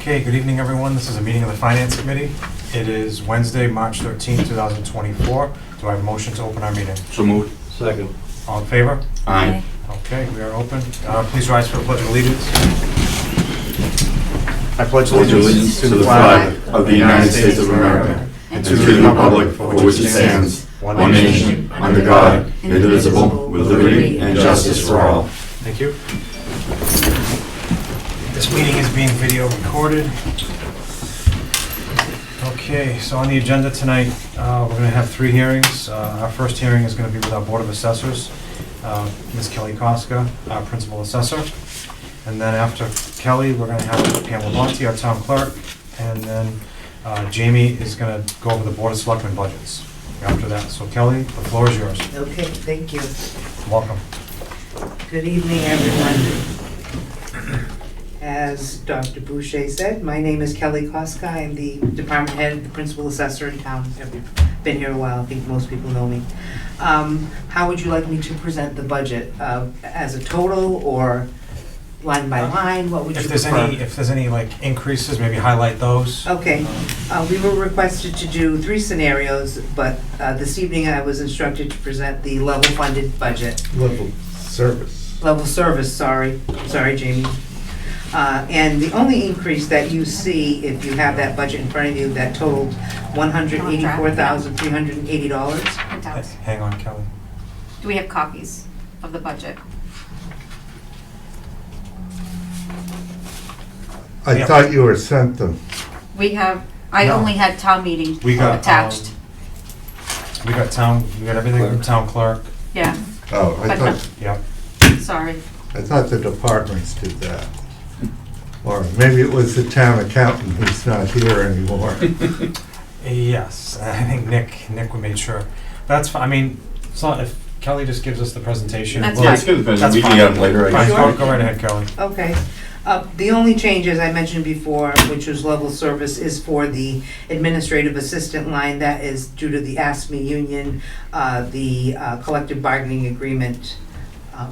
Okay, good evening, everyone. This is a meeting of the Finance Committee. It is Wednesday, March 13th, 2024. Do I have a motion to open our meeting? So moved. Second. All in favor? Aye. Okay, we are open. Please rise for the Pledge of Allegiance. I pledge Pledge allegiance to the flag of the United States of America and to the republic for which it stands, one nation, under God, indivisible, with liberty and justice for all. Thank you. This meeting is being video recorded. Okay, so on the agenda tonight, we're going to have three hearings. Our first hearing is going to be with our Board of Assessors, Ms. Kelly Koska, our Principal Assessor. And then after Kelly, we're going to have Pam Labonte, our Town Clerk. And then Jamie is going to go over the Board of Selectmen budgets after that. So Kelly, the floor is yours. Okay, thank you. Welcome. Good evening, everyone. As Dr. Boucher said, my name is Kelly Koska. I'm the department head, the principal assessor in town. I've been here a while. I think most people know me. How would you like me to present the budget? As a total or line by line? What would you prefer? If there's any like increases, maybe highlight those. Okay, we were requested to do three scenarios, but this evening I was instructed to present the level funded budget. Level service. Level service, sorry, Jamie. And the only increase that you see, if you have that budget in front of you, that totaled $184,380. It does. Hang on, Kelly. Do we have copies of the budget? I Yeah. thought you were sent them. We have, I No. only had town meeting We got attached. We got everything from Town Clerk. Yeah, Oh, But no. Yep. sorry. I thought the departments did that. Or maybe it was the town accountant who's not here anymore. Yes, I think Nick made sure. That's fine. I mean, it's not if Kelly just gives us the presentation. That's we'll- fine. It's good, but That's we can fine. get them later, I Fine, guess. go right ahead, Kelly. Okay. The only changes I mentioned before, which was level service, is for the administrative assistant line. That is due to the ASME union, the collective bargaining agreement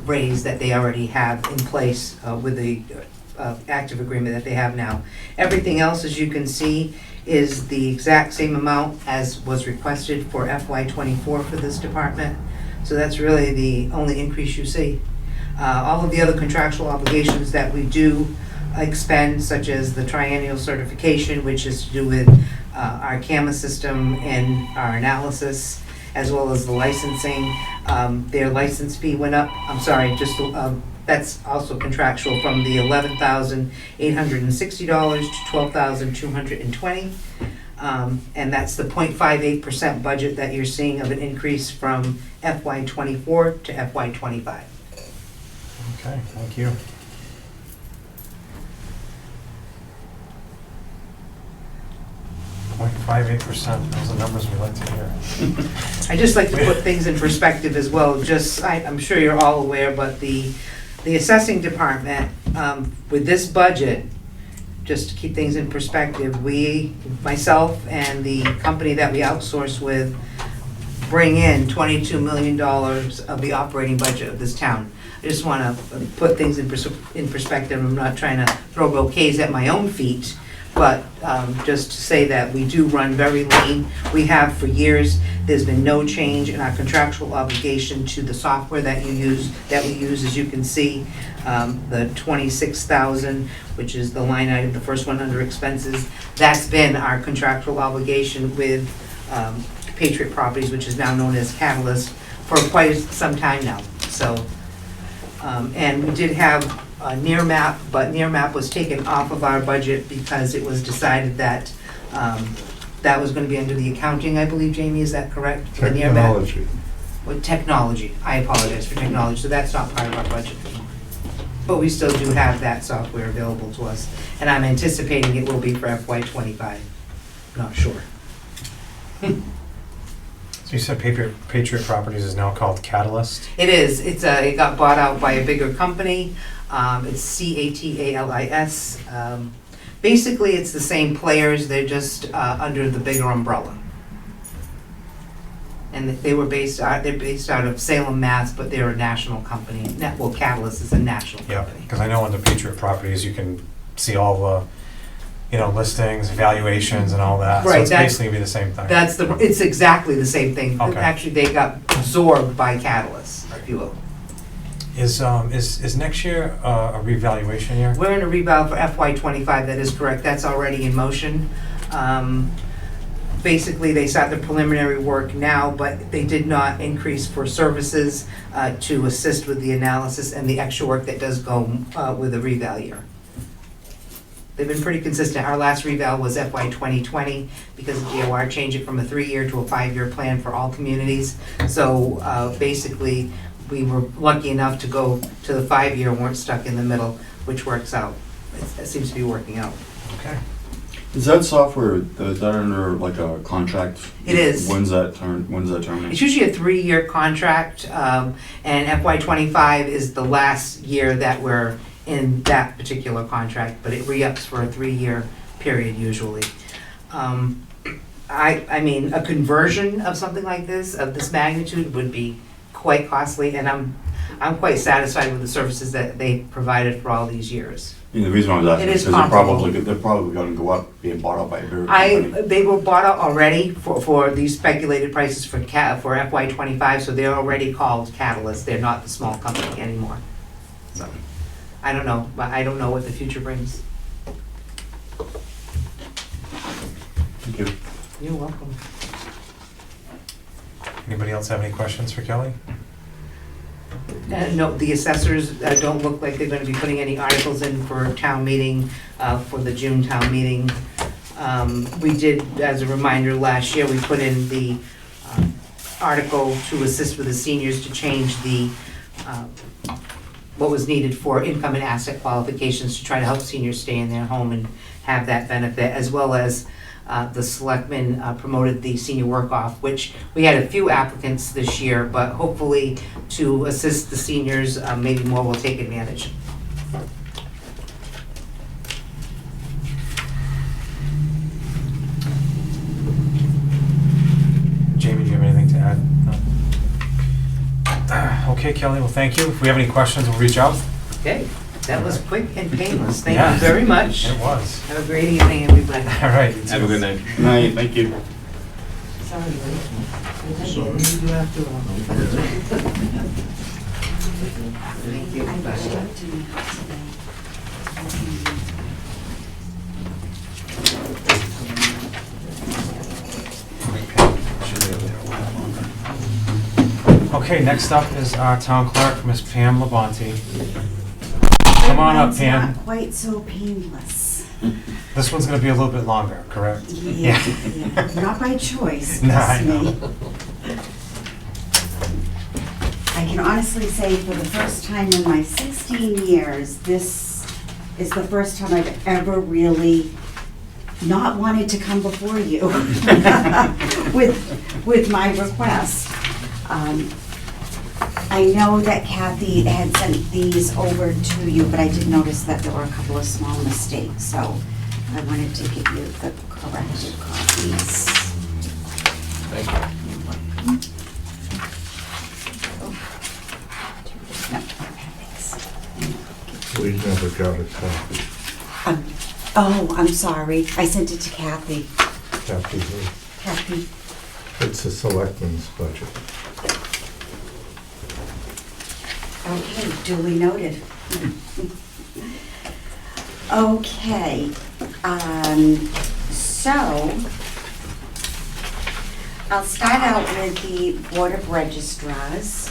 raise that they already have in place with the active agreement that they have now. Everything else, as you can see, is the exact same amount as was requested for FY24 for this department. So that's really the only increase you see. All of the other contractual obligations that we do expend, such as the triennial certification, which is to do with our CAMA system and our analysis, as well as the licensing. Their license fee went up, that's also contractual, from the $11,860 to $12,220. And that's the 0.58% budget that you're seeing of an increase from FY24 to FY25. Okay, thank you. .58%, those are numbers we like to hear. I just like to put things in perspective as well. I'm sure you're all aware, but the assessing department, with this budget, just to keep things in perspective, myself and the company that we outsource with, bring in $22 million of the operating budget of this town. I just want to put things in perspective. I'm not trying to throw bouquets at my own feet, but just to say that we do run very lean. We have for years. There's been no change in our contractual obligation to the software that we use, as you can see, the $26,000, which is the line item, the first one under expenses. That's been our contractual obligation with Patriot Properties, which is now known as Catalyst, for quite some time now. So, and we did have near map, but near map was taken off of our budget because it was decided that that was going to be under the accounting, I believe, Jamie, is that correct? The near map? Technology. With technology, I apologize for technology, so that's not part of our budget. But we still do have that software available to us, and I'm anticipating it will be for FY25, not sure. So you said Patriot Properties is now called Catalyst? It is, it got bought out by a bigger company, it's CATALIS. Basically, it's the same players, they're just under the bigger umbrella. And they're based out of Salem, Mass, but they're a national company. Catalyst is a national Yeah, company. because I know under Patriot Properties, you can see all listings, evaluations and all that. So Right, it's that's- basically gonna be the same thing. It's exactly the same thing. Okay. Actually, they got absorbed by Catalyst, if you will. Is next year a revaluation year? We're in a reval for FY '25, that is correct, that's already in motion. Basically, they start the preliminary work now, but they did not increase for services to assist with the analysis and the extra work that does go with a reval year. They've been pretty consistent. Our last reval was FY 2020 because of DOR changing from a 3-year to a 5-year plan for all communities. So basically, we were lucky enough to go to the 5-year and weren't stuck in the middle, which works out. It seems to be working out. Okay. Is that software, is that under like a contract? It is. When's that terminate? It's usually a 3-year contract, and FY '25 is the last year that we're in that particular contract, but it re-ups for a 3-year period usually. I mean, a conversion of something like this, of this magnitude, would be quite costly, and I'm quite satisfied with the services that they provided for all these years. The reason why I was asking It is is because comparable. they're probably gonna go up, being bought out by a bigger company. They were bought out already for these speculated prices for FY '25, so they're already called Catalyst. They're not the small company anymore. So, I don't know, but I don't know what the future brings. Thank you. You're welcome. Anybody else have any questions for Kelly? No, the assessors don't look like they're gonna be putting any articles in for town meeting, for the June town meeting. We did, as a reminder, last year, we put in the article to assist with the seniors to change the, what was needed for income and asset qualifications to try to help seniors stay in their home and have that benefit, as well as the selectmen promoted the senior work-off, which we had a few applicants this year, but hopefully to assist the seniors, maybe more will take advantage. Jamie, do you have anything to add? No? Okay, Kelly, well, thank you. If we have any questions, we'll reach out. Okay, that was quick and painless. Thank Yeah. you very much. It was. Have a great evening, everybody. All right. you Have a too. good night. Night, thank you. Sorry, Lee. You do have to. Thank you. Okay, next up is our town clerk, Miss Pam Labonte. Come on up, Mine's Pam. not quite so painless. This one's gonna be a little bit longer, correct? Yeah, not by choice, Nah, I trust know. me. I can honestly say for the first time in my 16 years, this is the first time I've ever really not wanted to come before you with my request. I know that Kathy had sent these over to you, but I did notice that there were a couple of small mistakes, so I wanted to give you the corrected copies. Thank you. No, okay, thanks. We never got a copy. Oh, I'm sorry, I sent it to Kathy. Kathy, Kathy, it's a selectman's budget. okay, duly noted. Okay, so I'll start out with the Board of Registrars.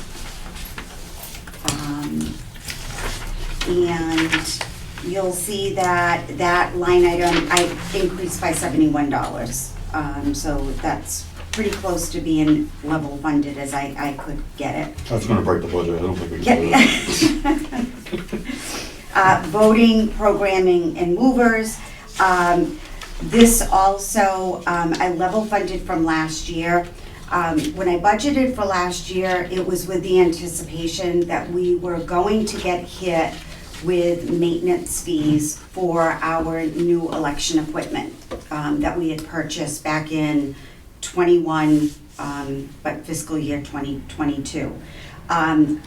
And you'll see that that line item, I increased by $71. So that's pretty close to being level funded as I could get it. That's gonna break the budget, I don't think we can do that. Voting, programming, and movers. This also, I level funded from last year. When I budgeted for last year, it was with the anticipation that we were going to get hit with maintenance fees for our new election equipment that we had purchased back in '21, but fiscal year 2022.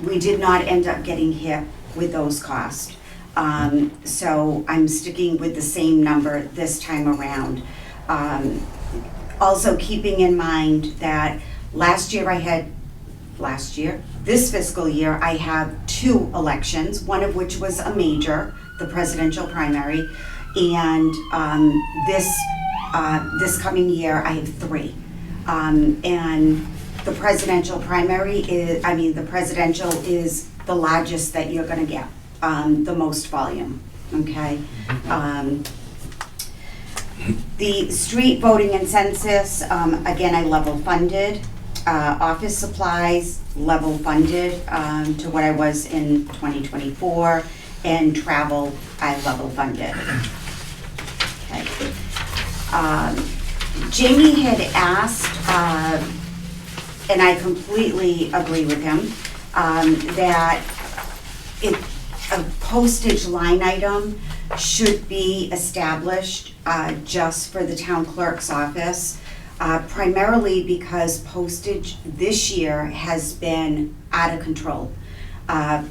We did not end up getting hit with those costs. So I'm sticking with the same number this time around. Also keeping in mind that this fiscal year, I have 2 elections, one of which was a major, the presidential primary, and this coming year, I have 3. And the presidential the presidential is the largest that you're gonna get, the most volume, okay? The street voting and census, again, I level funded. Office supplies, level funded to what I was in 2024, and travel, I level funded. Okay. Jamie had asked, and I completely agree with him, that a postage line item should be established just for the town clerk's office, primarily because postage this year has been out of control.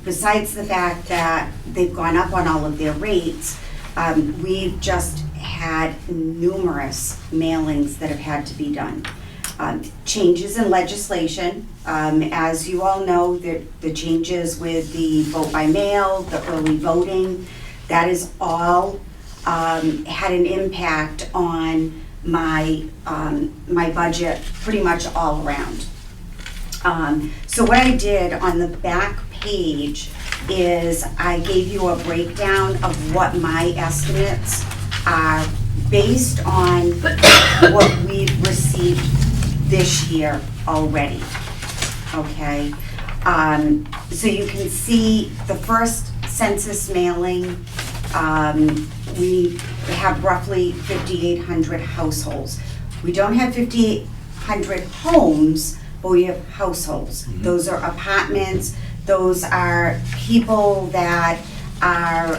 Besides the fact that they've gone up on all of their rates, we've just had numerous mailings that have had to be done. Changes in legislation, as you all know, the changes with the vote by mail, the early voting, that is all had an impact on my budget pretty much all around. So what I did on the back page is I gave you a breakdown of what my estimates are based on what we've received this year already, okay? So you can see the first census mailing, we have roughly 5,800 households. We don't have 5,800 homes, but we have households. Those are apartments, those are people that are,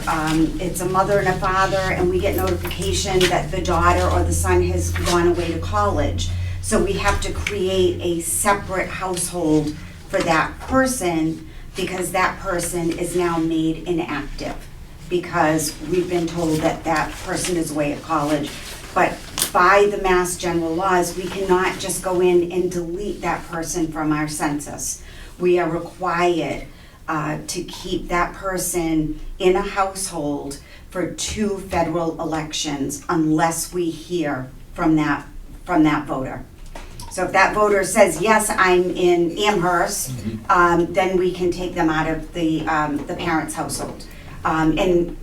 it's a mother and a father, and we get notification that the daughter or the son has gone away to college. So we have to create a separate household for that person because that person is now made inactive because we've been told that that person is away at college. But by the Mass General laws, we cannot just go in and delete that person from our census. We are required to keep that person in a household for 2 federal elections unless we hear from that voter. So if that voter says, yes, I'm in Amherst, then we can take them out of the parent's household. And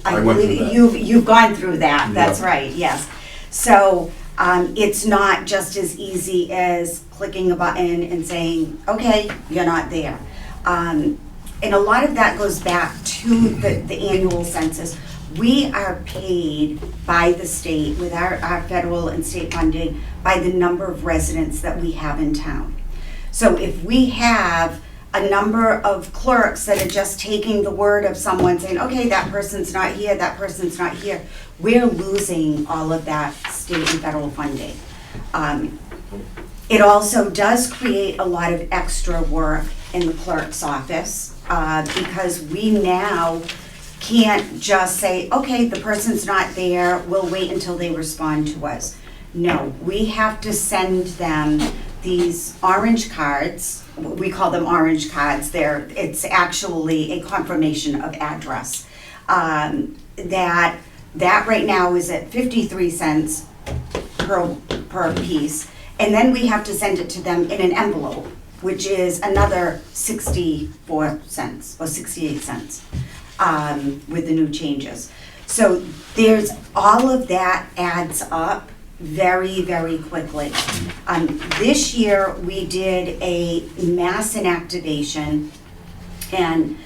I went through believe that. you've gone through that, that's Yeah. right, yes. So it's not just as easy as clicking a button and saying, okay, you're not there. And a lot of that goes back to the annual census. We are paid by the state with our federal and state funding by the number of residents that we have in town. So if we have a number of clerks that are just taking the word of someone saying, okay, that person's not here, that person's not here, we're losing all of that state and federal funding. It also does create a lot of extra work in the clerk's office because we now can't just say, okay, the person's not there, we'll wait until they respond to us. No, we have to send them these orange cards. We call them orange cards. It's actually a confirmation of address. That right now is at 53 cents per piece. And then we have to send it to them in an envelope, which is another 64 cents or 68 cents with the new changes. So there's all of that adds up very, very quickly. This year we did a mass inactivation, and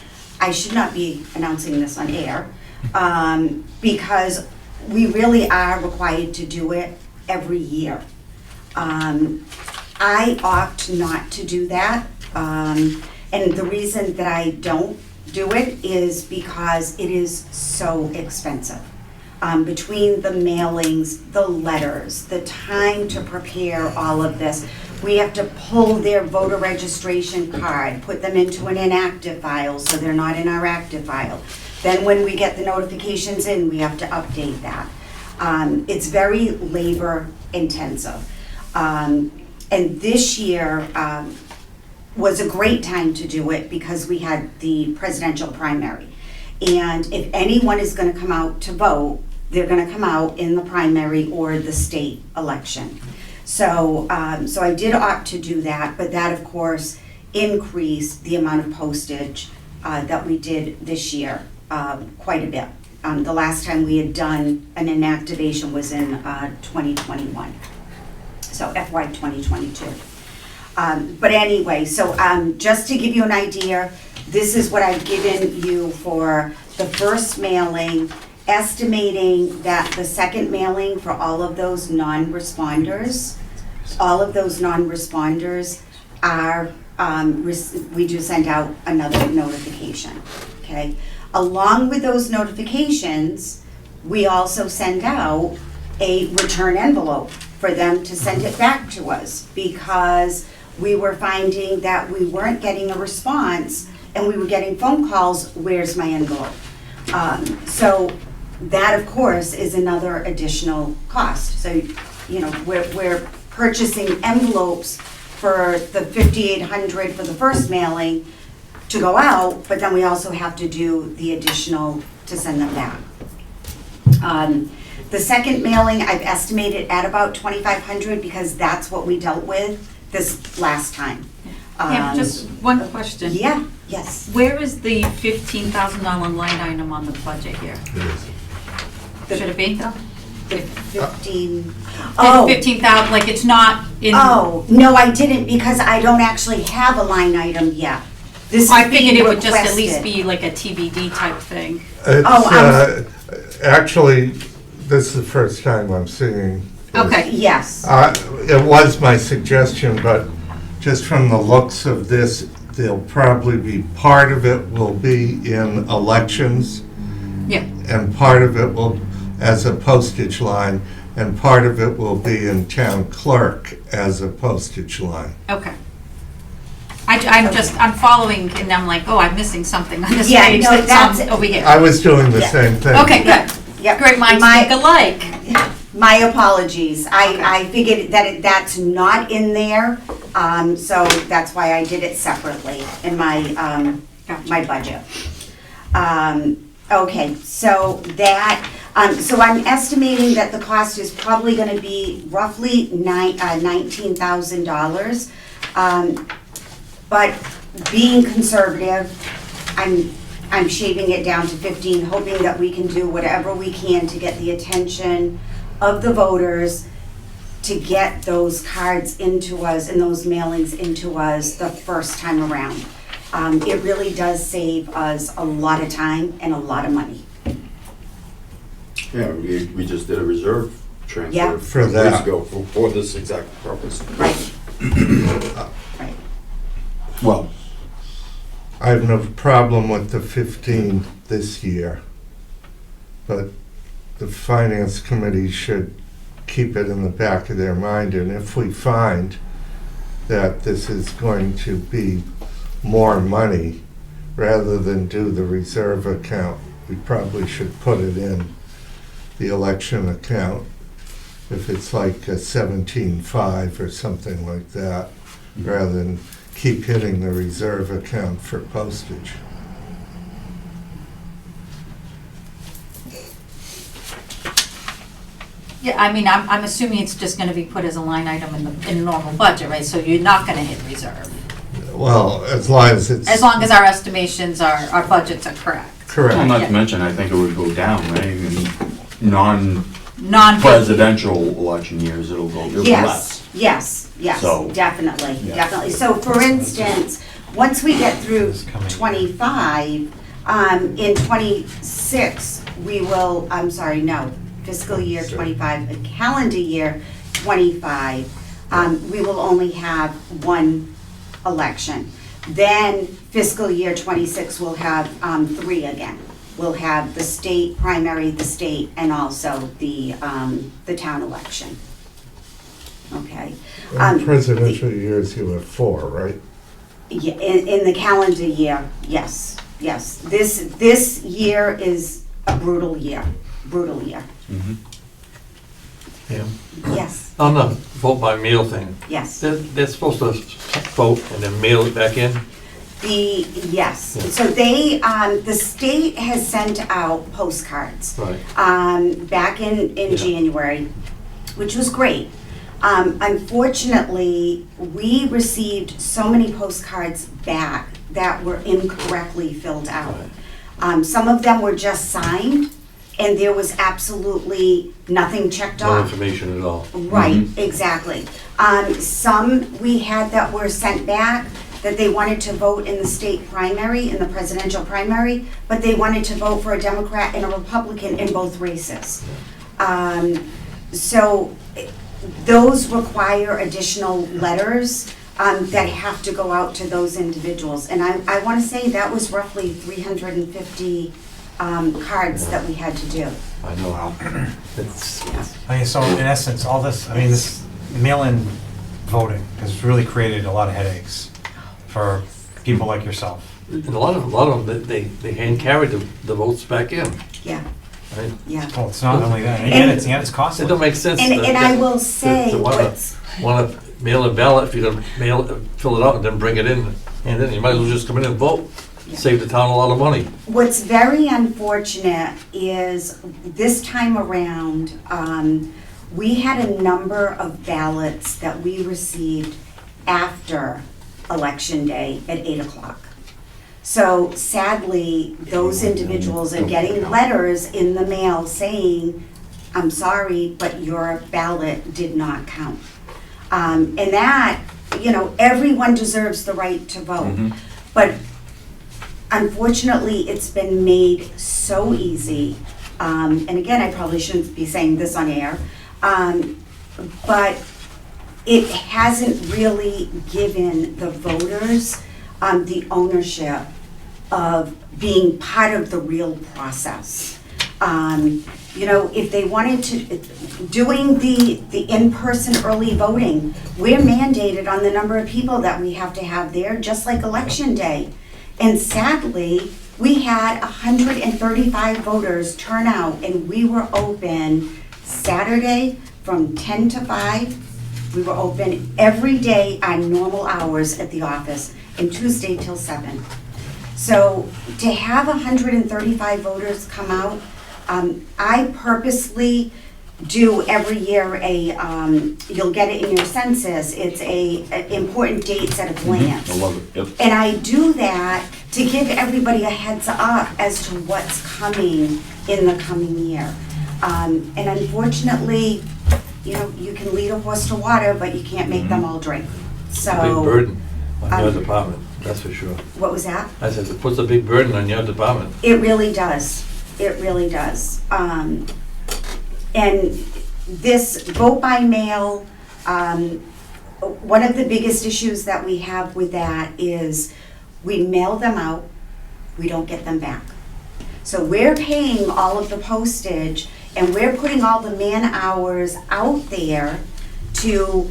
I should not be announcing this on air because we really are required to do it every year. I opt not to do that, and the reason that I don't do it is because it is so expensive. Between the mailings, the letters, the time to prepare all of this, we have to pull their voter registration card, put them into an inactive file so they're not in our active file. Then when we get the notifications in, we have to update that. It's very labor intensive. And this year was a great time to do it because we had the presidential primary. And if anyone is gonna come out to vote, they're gonna come out in the primary or the state election. So I did opt to do that, but that of course increased the amount of postage that we did this year quite a bit. The last time we had done an inactivation was in 2021, so FY 2022. But anyway, so just to give you an idea, this is what I've given you for the first mailing, estimating that the second mailing for all of those non-responders are, we do send out another notification, okay? Along with those notifications, we also send out a return envelope for them to send it back to us because we were finding that we weren't getting a response and we were getting phone calls, where's my envelope? So that of course is another additional cost. So, you know, we're purchasing envelopes for the 5,800 for the first mailing to go out, but then we also have to do the additional to send them back. The second mailing I've estimated at about 2,500 because that's what we dealt with this last time. Yeah, just one question. Yeah, yes. Where is the $15,000 line item on the budget here? Should it be though? The 15, oh. 15,000, like it's not in. Oh, no, I didn't because I don't actually have a line item yet. This is I figured it would just at requested. least be like a TBD type thing. It's, actually, this is the first time I'm seeing this. Okay. Yes. It was my suggestion, but just from the looks of this, there'll probably be, part of it will be in elections, Yeah. and part of it will, as a postage line, and part of it will be in town clerk as a postage line. Okay. I'm following and I'm like, oh, I'm missing something on this Yeah, page no, that's that's- over here. I was doing the Yeah. same thing. Okay, good. Yep. Great minds My- think alike. My apologies. I figured that that's not in there, so that's why I did it separately in my, Gotcha. my budget. Okay, so that, so I'm estimating that the cost is probably gonna be roughly $19,000. But being conservative, I'm shaving it down to 15, hoping that we can do whatever we can to get the attention of the voters to get those cards into us and those mailings into us the first time around. It really does save us a lot of time and a lot of money. Yeah, we just did a reserve transfer Yeah. For years that. ago for this exact purpose. Right. Right. Well, I have no problem with the 15 this year, but the finance committee should keep it in the back of their mind, and if we find that this is going to be more money, rather than do the reserve account, we probably should put it in the election account, if it's like a 17.5 or something like that, rather than keep hitting the reserve account for postage. Yeah, I mean, I'm assuming it's just gonna be put as a line item in the normal budget, right? So you're not gonna hit reserve. Well, as long as it's. As long as our estimations our budgets are correct. well, Correct. not Yeah. to mention, I think it would go down, right? In Non. non-presidential election years, it'll be less. Yes, So- definitely, Yeah. definitely. So for instance, once we get through This coming- 25, in 26, we will, I'm sorry, no, fiscal year 25, calendar year 25, we will only have one election. Then fiscal year 26, we'll have 3 again. We'll have the state primary, the state, and also the town election. Okay? In presidential years, you have 4, right? Yeah, in the calendar year, yes, yes. This year is a brutal year. Yeah. Yes, On the vote by mail thing, yes. they're supposed to vote and then mail it back in? Yes, Yeah. so the state has sent out postcards Right. back in Yeah. January, which was great. Unfortunately, we received so many postcards back that were incorrectly filled out. Some of them were just signed, and there was absolutely nothing checked No off. information at all. Right, exactly. Some we had that were sent back, that they wanted to vote in the state primary, in the presidential primary, but they wanted to vote for a Democrat and a Republican in both races. So those require additional letters that have to go out to those individuals. And I want to say that was roughly 350 cards that we had to do. I know. It's, I mean, so in essence, all this, I mean, this mail-in voting has really created a lot of headaches for people like yourself. and a lot of them, they hand carry the votes back in. Yeah, Right? yeah. Well, it's not only that, and it's costly. It don't make sense. And I will say to what's, want to mail a ballot, if you're gonna fill it out and then bring it in, and then you might as well just come in and vote. Yeah. Save the town a lot of money. what's very unfortunate is this time around, we had a number of ballots that we received after Election Day at 8 o'clock. So sadly, those individuals are getting letters in the mail saying, I'm sorry, but your ballot did not count. And that, everyone deserves the right to vote. But unfortunately, it's been made so easy. And again, I probably shouldn't be saying this on air, but it hasn't really given the voters the ownership of being part of the real process. If they wanted to, doing the in-person early voting, we're mandated on the number of people that we have to have there, just like Election Day. And sadly, we had 135 voters turn out, and we were open Saturday from 10 to 5. We were open every day on normal hours at the office, and Tuesday till 7. So to have 135 voters come out, I purposely do every year you'll get it in your census, it's a important dates at a glance. I love it, yep. And I do that to give everybody a heads up as to what's coming in the coming year. And unfortunately, you can lead a horse to water, but you can't make them all drink. It's a big So, burden on your department, that's for sure. what was that? I said, it puts a big burden on your department. It really does. It really does. And this vote by mail, one of the biggest issues that we have with that is we mail them out, we don't get them back. So we're paying all of the postage and we're putting all the man hours out there to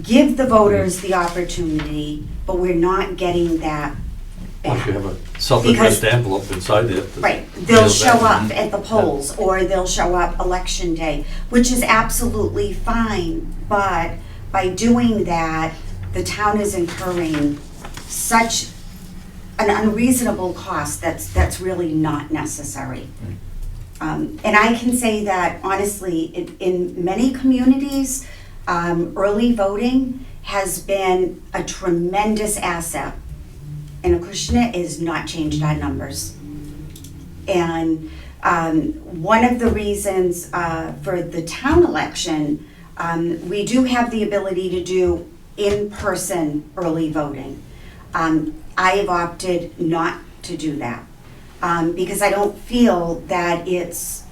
give the voters the opportunity, but we're not getting that Once back. you have a self-addressed envelope inside there. Right, they'll mail show back. up at the polls, or they'll show up Election Day, which is absolutely fine, but by doing that, the town is incurring such an unreasonable cost that's really not necessary. And I can say that honestly, in many communities, early voting has been a tremendous asset. And Acushnet has not changed our numbers. And one of the reasons for the town election, we do have the ability to do in-person early voting. I have opted not to do that because I don't feel that it's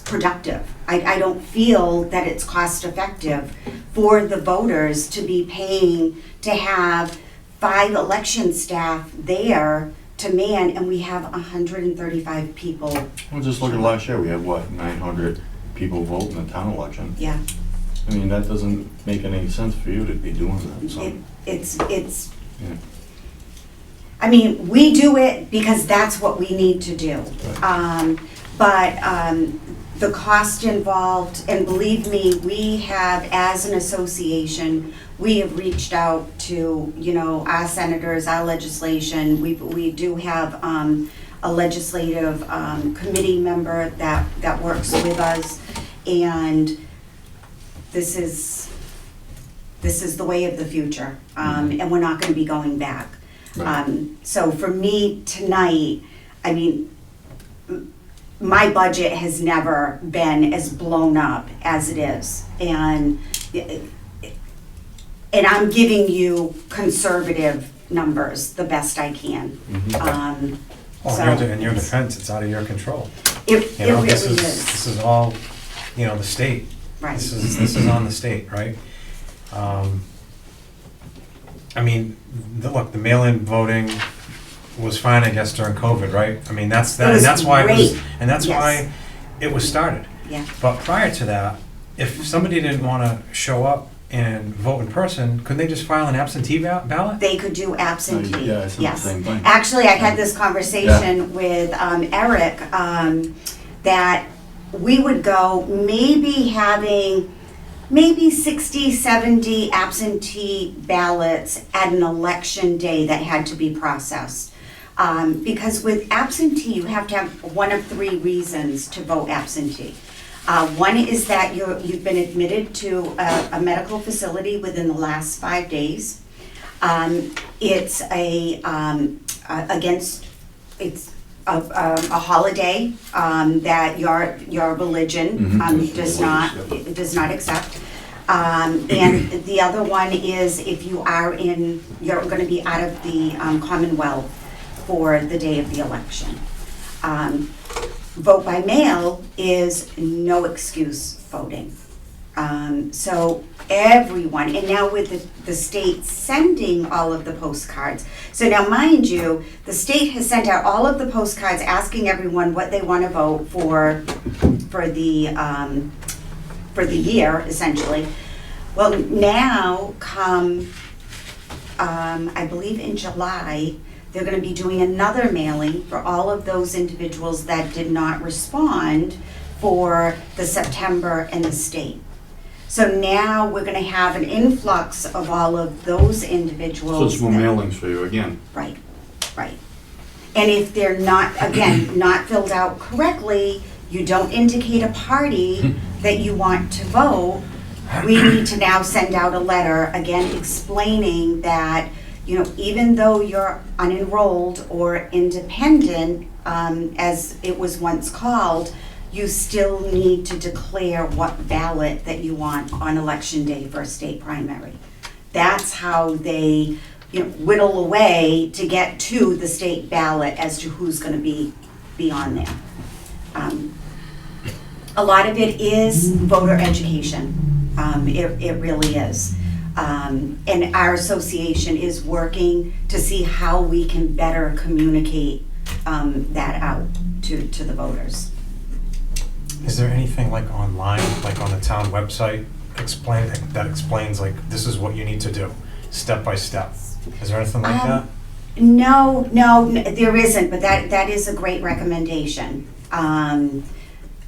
productive. I don't feel that it's cost effective for the voters to be paying to have 5 election staff there to man, and we have 135 people. Well, just look at last year, we had 900 people vote in the town election. Yeah, I mean, that doesn't make any sense for you to be doing that, so. it's. Yeah. I mean, we do it because that's what we need to do. But the cost involved, and believe me, we have, as an association, we have reached out to, you know, our senators, our legislation. We do have a legislative committee member that works with us, and this is the way of the future, and we're not going to be going back. So for me tonight, I mean, my budget has never been as blown up as it is, and I'm giving you conservative numbers the best I can. In your defense, it's out of your control. It You know, really this is. this is all, you know, the state. Right. This is on the state, right? I mean, look, the mail-in voting was fine, I guess, during COVID, right? I mean, that's It was why it was, great. and that's Yes. why it was started. Yeah. But prior to that, if somebody didn't want to show up and vote in person, couldn't they just file an absentee ballot? They could do absentee. Yeah, I said the Yes. same thing. Actually, I had this conversation with Eric, that we would go maybe having 60, 70 absentee ballots at an election day that had to be processed. Because with absentee, you have to have one of three reasons to vote absentee. One is that you've been admitted to a medical facility within the last 5 days. It's a holiday that your religion does not accept. And the other one is if you're going to be out of the Commonwealth for the day of the election. Vote by mail is no excuse voting. So everyone, and now with the state sending all of the postcards. So now mind you, the state has sent out all of the postcards asking everyone what they want to vote for the year, essentially. Well, now come, I believe in July, they're going to be doing another mailing for all of those individuals that did not respond for the September and the state. So now we're going to have an influx of all of those individuals. So it's more mailings for you again. Right, right. And if they're not, again, not filled out correctly, you don't indicate a party that you want to vote, we need to now send out a letter, again, explaining that, you know, even though you're unenrolled or independent, as it was once called, you still need to declare what ballot that you want on election day for a state primary. That's how they, you know, whittle away to get to the state ballot as to who's going to be on there. A lot of it is voter education. It really is. And our association is working to see how we can better communicate that out to the voters. Is there anything like online, like on the town website, that explains like, this is what you need to do, step by step? Is there anything like that? No, there isn't, but that is a great recommendation.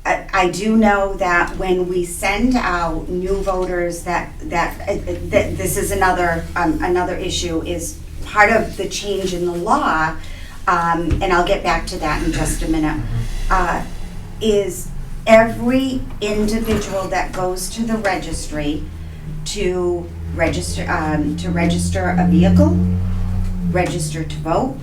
I do know that when we send out new voters, that this is another issue, is part of the change in the law, and I'll get back to that in just a minute, is every individual that goes to the registry to register a vehicle, register to vote,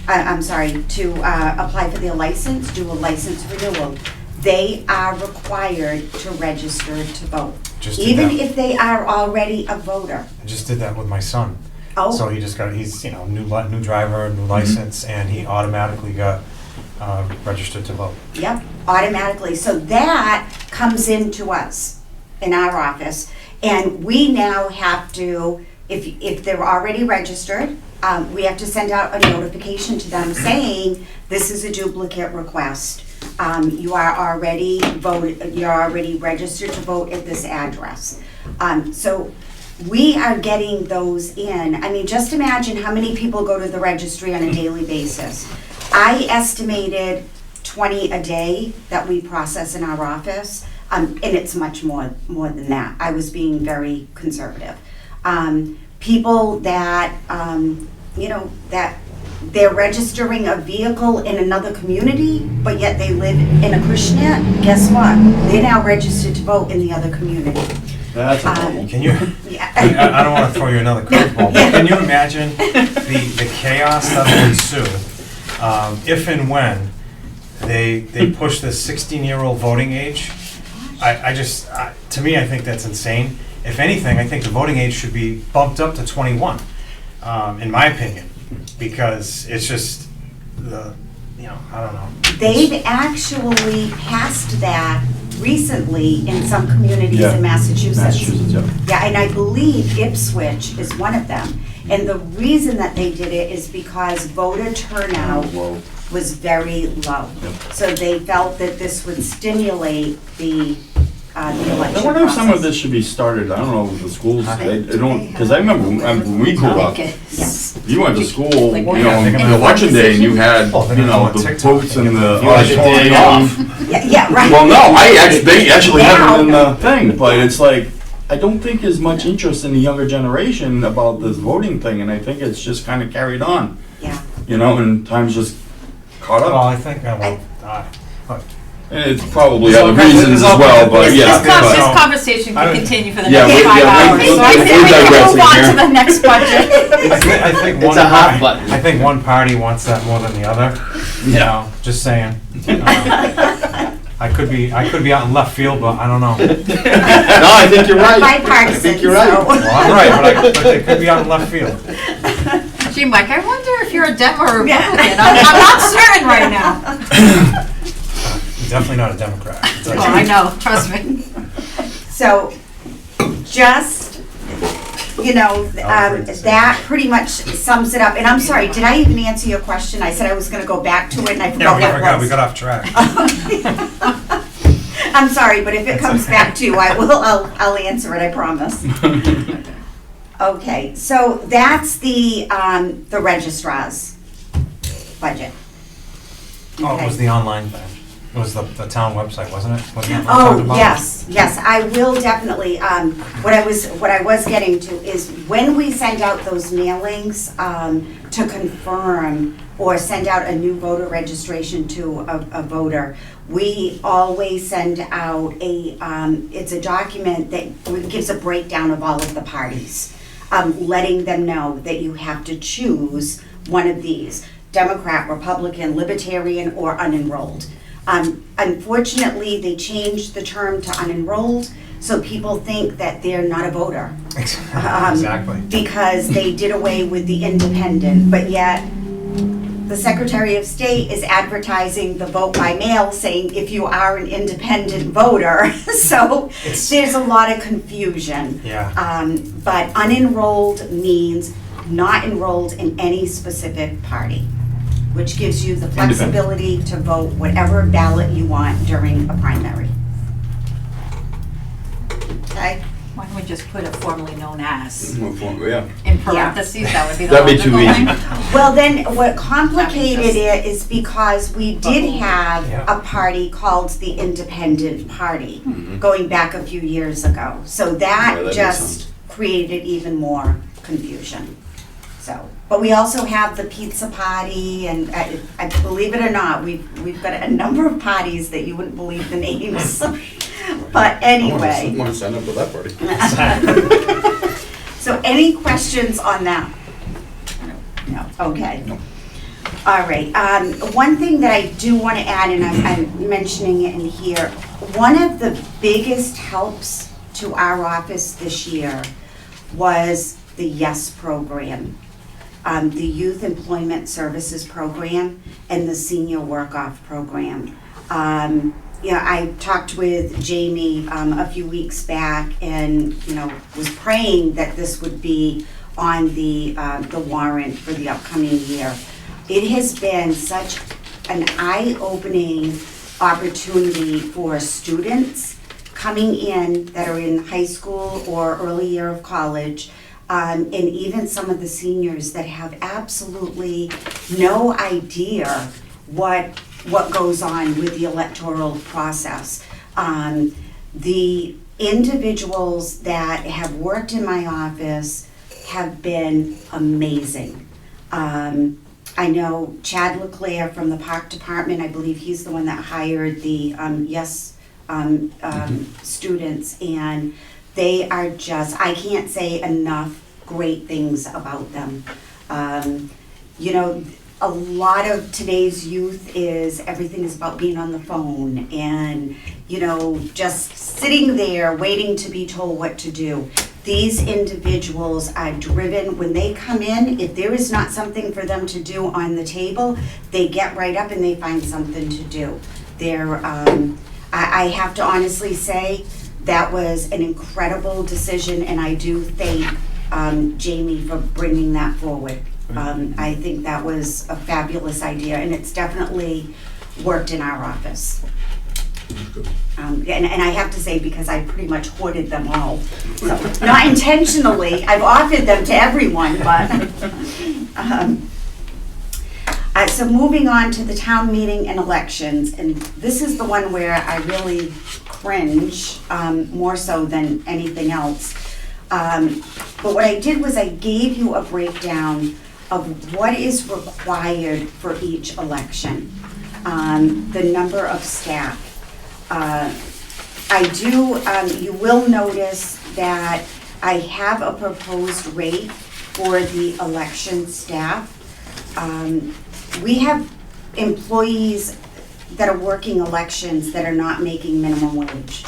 to apply for their license, do a license renewal, they are required to register to vote, even if they are already a voter. I just did that with my son. Oh. So he's you know, new driver, new license, and he automatically got registered to vote. Yep, automatically. So that comes into us in our office, and we now have to, if they're already registered, we have to send out a notification to them saying this is a duplicate request. You are already registered to vote at this address. So we are getting those in. I mean, just imagine how many people go to the registry on a daily basis. I estimated 20 a day that we process in our office, and it's much more than that. I was being very conservative. People that, that they're registering a vehicle in another community, but yet they live in Acushnet, guess what? They're now registered to vote in the other community. That's a problem. Can you, Yeah. I don't want to throw you another curveball, but can you imagine the chaos that will ensue if and when they push the 16-year-old voting age? To me, I think that's insane. If anything, I think the voting age should be bumped up to 21, in my opinion, because it's just I don't know. They've actually passed that recently in some communities Yeah. in Massachusetts. Massachusetts, yeah. Yeah, and I believe Ipswich is one of them. And the reason that they did it is because voter turnout Whoa. was very low. Yep. So they felt that this would stimulate the election I wonder if some of process. this should be started, I don't know, with the schools, Okay. they don't, because I remember when we grew up, Yes. you went to school, Like, you yeah, know, they're gonna on have election day, and you had, Oh, they're you gonna know, go on the TikTok. votes and the You guys are auditorium. off. Yeah, right. Well, no, they actually have it in Now. the thing, but it's like, I don't think there's much interest in the younger generation about this voting thing, and I think it's just kind of carried on, Yeah. you know, and time's just caught Well, up. I think, And it's probably So, other okay, reasons this is as all- well, but this- yeah. this but- So- conversation I can would- continue for the Yeah, next we- 5 yeah, we- hours, so I we're think we can digressing move on here. to the next budget. I think It's one a hot party, button. I think one party wants that more than the other. You know, just saying. I could be out in left field, but I don't know. No, I think you're right. I Bipartisan, think you're right. so. Well, I'm right, but they could be out in left field. Gee, Mike, I wonder if you're a Dem or a Republican. I'm not certain right now. Definitely not a Democrat. Well, I know, trust me. So, just, that pretty much sums it up. And I'm sorry, did I even answer your question? I said I was gonna go back to it and I Yeah, forgot we what it got was. off track. I'm sorry, but if it comes back to you, I'll answer it, I promise. Okay, so that's the registrar's budget. Oh, it Okay. was the online thing. It was the town website, wasn't it? Wasn't that what we talked Oh, about? yes, I will definitely, what I was getting to is when we send out those mailings, to confirm or send out a new voter registration to a voter, we always send out it's a document that gives a breakdown of all of the parties, letting them know that you have to choose one of these, Democrat, Republican, Libertarian, or unenrolled. Unfortunately, they changed the term to unenrolled, so people think that they're not a voter. Exactly. Because they did away with the independent, but yet the Secretary of State is advertising the vote by mail, saying if you are an independent voter. So there's a lot of confusion. Yeah. But unenrolled means not enrolled in any specific party, which gives you the flexibility to vote whatever ballot you want during a primary. Okay? Why don't we just put it formerly known as Yeah. in parentheses? That would be the That'd be too logical easy. thing. Well, then what complicated just- it is because we did have Yeah. a party called the Independent Party Mm-hmm. going back a few years ago. So Yeah, that that makes just sense. created even more confusion. So, but we also have the pizza party, and I believe it or not, we've got a number of parties that you wouldn't believe the names. But anyway. I want to sign up with that party. So any questions on that? No, okay. No. All right, one thing that I do want to add, and I'm mentioning it in here, one of the biggest helps to our office this year was the YES program, the Youth Employment Services Program and the Senior Work-Off Program. I talked with Jamie a few weeks back and, was praying that this would be on the warrant for the upcoming year. It has been such an eye-opening opportunity for students coming in that are in high school or early year of college, and even some of the seniors that have absolutely no idea what goes on with the electoral process. The individuals that have worked in my office have been amazing. I know Chad Leclerc from the Park Department, I believe he's the one that hired the students, and they are just, I can't say enough great things about them. You know, a lot of today's youth is, everything is about being on the phone and, you know, just sitting there waiting to be told what to do. These individuals are driven. When they come in, if there is not something for them to do on the table, they get right up and they find something to do. They're, I have to honestly say, that was an incredible decision, and I do thank Jamie for bringing that forward. I think that was a fabulous idea, and it's definitely worked in our office. And I have to say, because I pretty much hoarded them all. So, not intentionally, I've offered them to everyone, but. So moving on to the town meeting and elections, and this is the one where I really cringe, more so than anything else. But what I did was I gave you a breakdown of what is required for each election, the number of staff. You will notice that I have a proposed rate for the election staff. We have employees that are working elections that are not making minimum wage.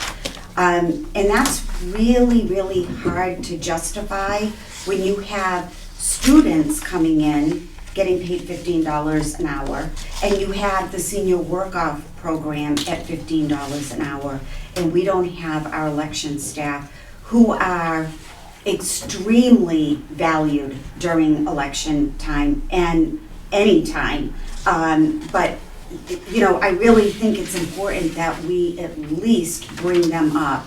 And that's really, really hard to justify when you have students coming in getting paid $15 an hour, and you have the senior work-off program at $15 an hour, and we don't have our election staff who are extremely valued during election time and any time. But you know, I really think it's important that we at least bring them up,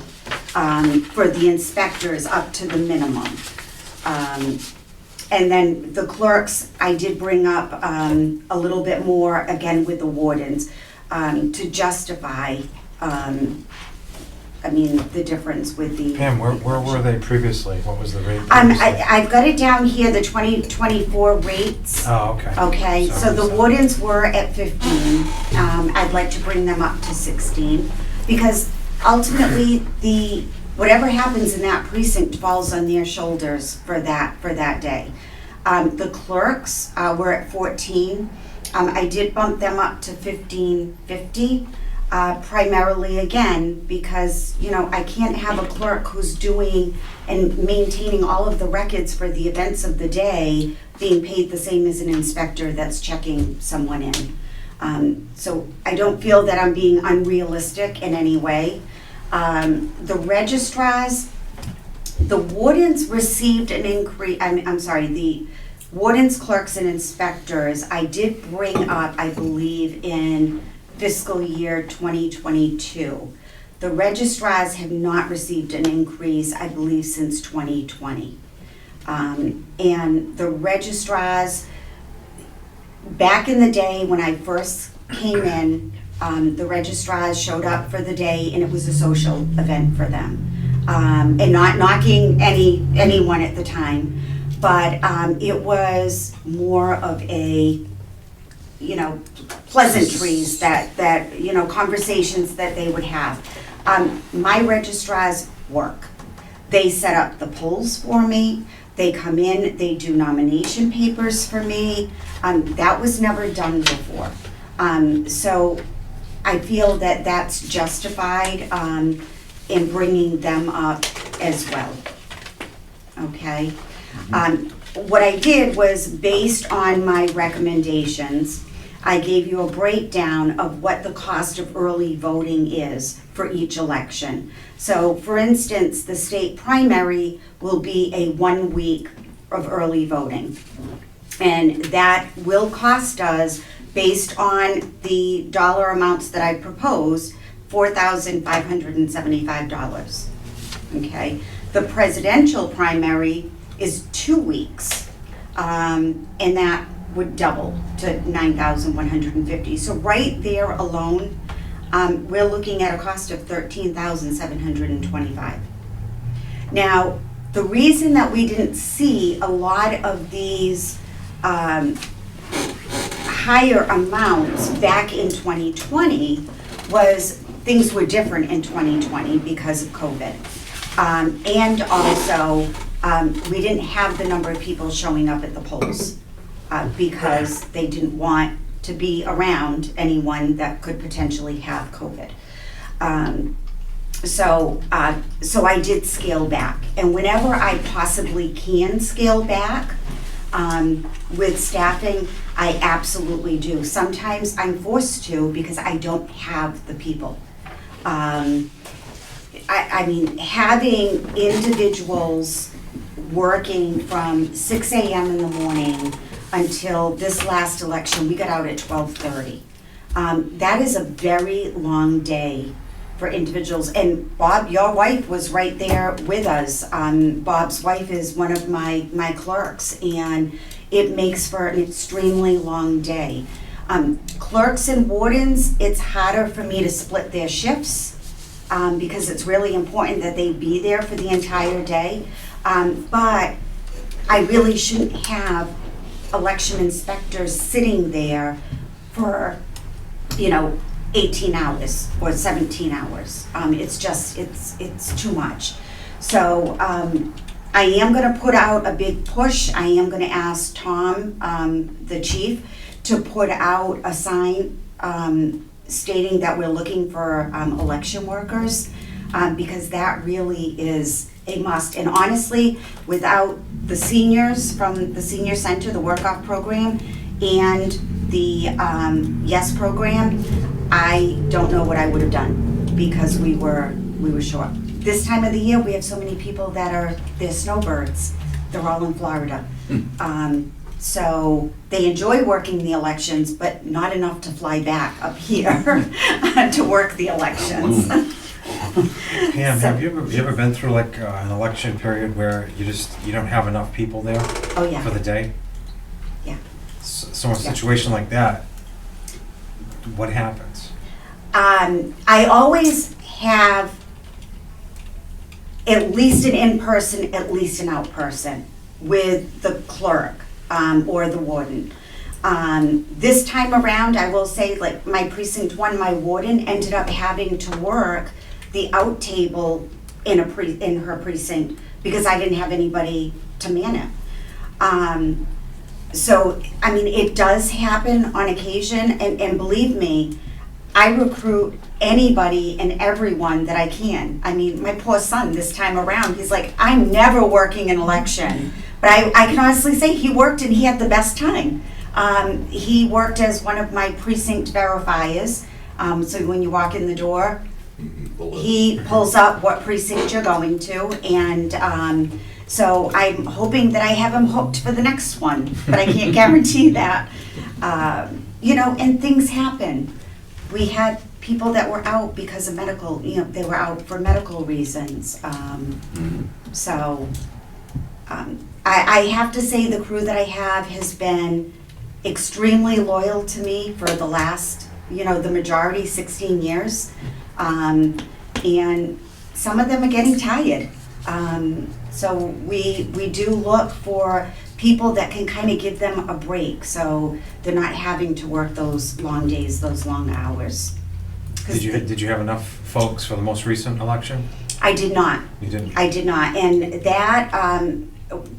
for the inspectors up to the minimum. And then the clerks, I did bring up a little bit more, again, with the wardens, to justify, the difference with the. Pam, where were they previously? What was the rate previously? I've got it down here, the 2024 rates. Oh, okay. Okay, so the wardens were at 15. I'd like to bring them up to 16, because ultimately, whatever happens in that precinct falls on their shoulders for that day. The clerks were at 14. I did bump them up to $15.50, primarily again because, you know, I can't have a clerk who's doing and maintaining all of the records for the events of the day being paid the same as an inspector that's checking someone in. So I don't feel that I'm being unrealistic in any way. The registrars, the wardens received an increase, the wardens, clerks, and inspectors, I did bring up, I believe, in fiscal year 2022. The registrars have not received an increase, I believe, since 2020. And the registrars, back in the day when I first came in, the registrars showed up for the day, and it was a social event for them. And not knocking anyone at the time, but it was more of a, you know, pleasantries that you know, conversations that they would have. My registrars work. They set up the polls for me. They come in, they do nomination papers for me. That was never done before. So I feel that that's justified in bringing them up as well. Okay? What I did was, based on my recommendations, I gave you a breakdown of what the cost of early voting is for each election. So, for instance, the state primary will be a 1 week of early voting. And that will cost us, based on the dollar amounts that I proposed, $4,575. Okay, the presidential primary is 2 weeks, and that would double to $9,150. So right there alone, we're looking at a cost of $13,725. Now, the reason that we didn't see a lot of these higher amounts back in 2020 was things were different in 2020 because of COVID. And also, we didn't have the number of people showing up at the polls because they didn't want to be around anyone that could potentially have COVID. So I did scale back, and whenever I possibly can scale back with staffing, I absolutely do. Sometimes I'm forced to because I don't have the people. I mean, having individuals working from 6 a.m. in the morning until this last election, we got out at 12:30. That is a very long day for individuals. And Bob, your wife was right there with us. Bob's wife is one of my clerks, and it makes for an extremely long day. Clerks and wardens, it's harder for me to split their shifts because it's really important that they be there for the entire day. But I really shouldn't have election inspectors sitting there for, 18 hours or 17 hours. It's just, it's too much. So I am gonna put out a big push. I am gonna ask Tom, the chief, to put out a sign stating that we're looking for election workers, because that really is a must. And honestly, without the seniors from the senior center, the work-off program, and the YES program, I don't know what I would have done because we were short. This time of the year, we have so many people they're snowbirds. They're all in Florida. So they enjoy working the elections, but not enough to fly back up here to work the elections. Pam, have you ever been through like an election period where you don't have enough people there Oh, yeah. for the day? Yeah. So in a situation like that, what happens? I always have at least an in-person, at least an out-person with the clerk or the warden. This time around, I will say, like my precinct 1, my warden ended up having to work the out table in her precinct because I didn't have anybody to man it. So, I mean, it does happen on occasion, and believe me, I recruit anybody and everyone that I can. I mean, my poor son this time around, he's like, I'm never working an election. But I can honestly say he worked and he had the best time. He worked as one of my precinct verifiers. So when you walk in the door, he pulls up what precinct you're going to, and so I'm hoping that I have him hooked for the next one, but I can't guarantee that. And things happen. We had people that were out because of medical, they were out for medical reasons. I have to say the crew that I have has been extremely loyal to me for the last, the majority, 16 years. And some of them are getting tired. So we do look for people that can kind of give them a break so they're not having to work those long days, those long hours. Did you have enough folks for the most recent election? I did not. You didn't? I did not. And that,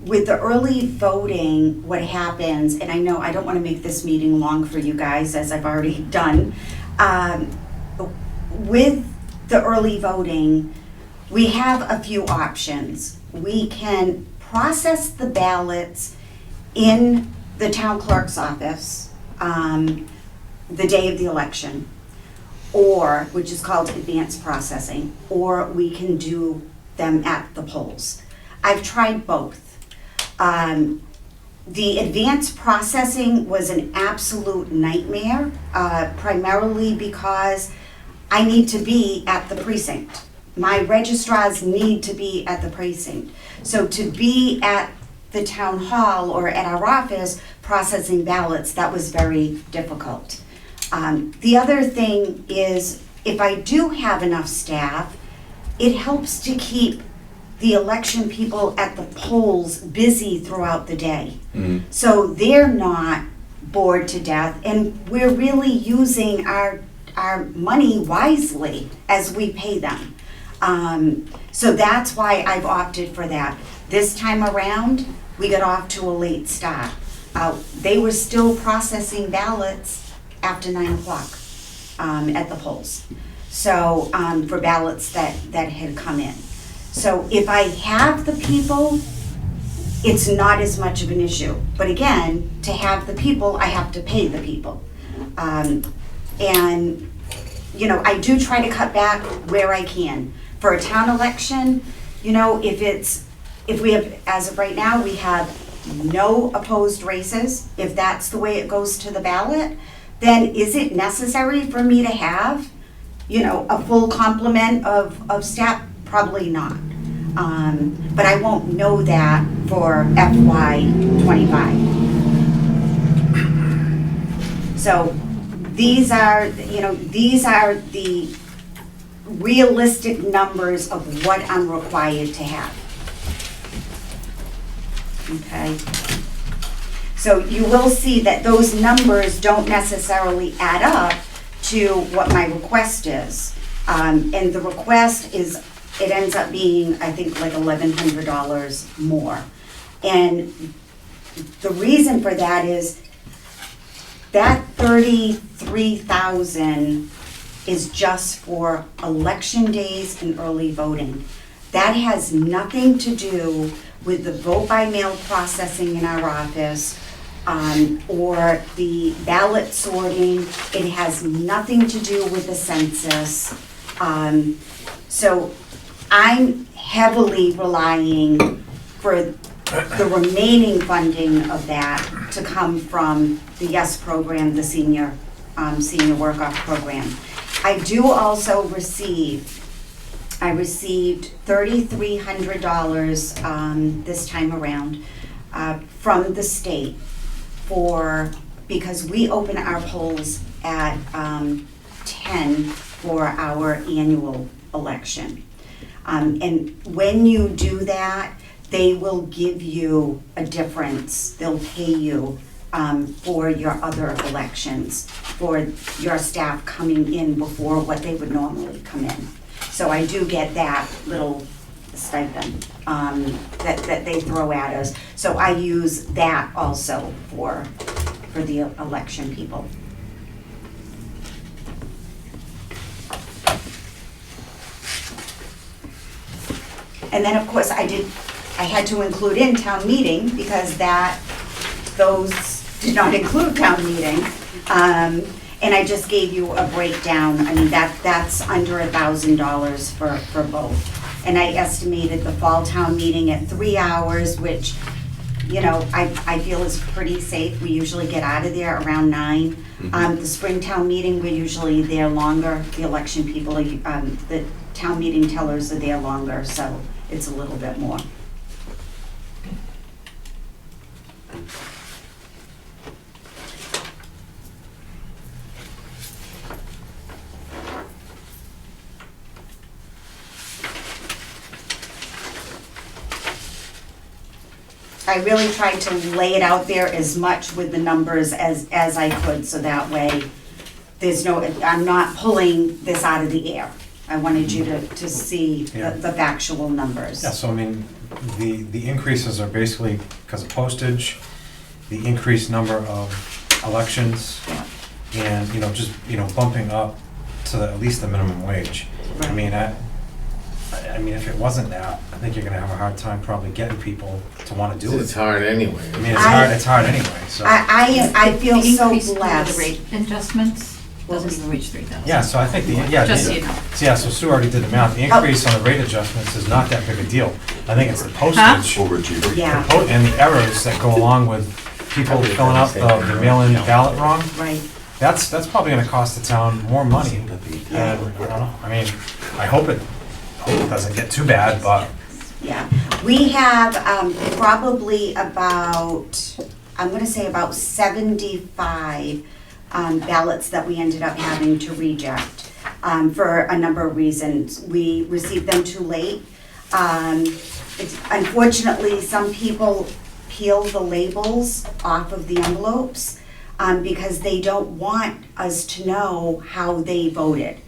with the early voting, what happens, and I know I don't want to make this meeting long for you guys, as I've already done. With the early voting, we have a few options. We can process the ballots in the town clerk's office the day of the election, or, which is called advanced processing, or we can do them at the polls. I've tried both. The advanced processing was an absolute nightmare, primarily because I need to be at the precinct. My registrars need to be at the precinct. So to be at the town hall or at our office processing ballots, that was very difficult. The other thing is, if I do have enough staff, it helps to keep the election people at the polls busy throughout the day. So they're not bored to death, and we're really using our money wisely as we pay them. So that's why I've opted for that. This time around, we got off to a late start. They were still processing ballots after 9 o'clock at the polls. So, for ballots that had come in. So if I have the people, it's not as much of an issue. But again, to have the people, I have to pay the people. And, you know, I do try to cut back where I can. For a town election, you know, if we have, as of right now, we have no opposed races, if that's the way it goes to the ballot, then is it necessary for me to have, you know, a full complement of staff? Probably not. But I won't know that for FY '25. So these are, you know, these are the realistic numbers of what I'm required to have. Okay? So you will see that those numbers don't necessarily add up to what my request is. And the request is, it ends up being, I think, like $1,100 more. And the reason for that is that $33,000 is just for election days and early voting. That has nothing to do with the vote by mail processing in our office, or the ballot sorting. It has nothing to do with the census. So I'm heavily relying for the remaining funding of that to come from the YES program, the senior work-off program. I do also received $3,300 this time around from the state because we open our polls at 10 for our annual election. And when you do that, they will give you a difference. They'll pay you for your other elections, for your staff coming in before what they would normally come in. So I do get that little stipend that they throw at us. So I use that also for the election people. And then, of course, I had to include in town meeting because those did not include town meeting. And I just gave you a breakdown. I mean, that's under $1,000 for both. And I estimated the fall town meeting at 3 hours, which, you know, I feel is pretty safe. We usually get out of there around 9. The spring town meeting, we're usually there longer. The election people, the town meeting tellers are there longer, so it's a little bit more. I really tried to lay it out there as much with the numbers as I could, so that way I'm not pulling this out of the air. I wanted you to see the factual numbers. Yeah, so I mean, the increases are basically because of postage, the increased number of elections, and, you know, just, you know, bumping up to at least the minimum wage. Right. I mean, I mean, if it wasn't that, I think you're gonna have a hard time probably getting people to wanna do It's it. hard anyway. I mean, it's hard anyway, so. I feel The so increase due to blessed. the rate adjustments doesn't even reach 3,000. Yeah, so I think Just so you know. so Sue already did the math. The increase on the rate adjustments is not that big a deal. I think it's the postage Overachieving. Yeah, and the errors that go along with people filling out the mail-in ballot wrong. right. that's probably gonna cost the town more money. And, I don't know, I mean, I hope it doesn't get too bad, but Yeah, we have probably about, I'm gonna say about 75 ballots that we ended up having to reject for a number of reasons. We received them too late. Unfortunately, some people peel the labels off of the envelopes because they don't want us to know how they voted.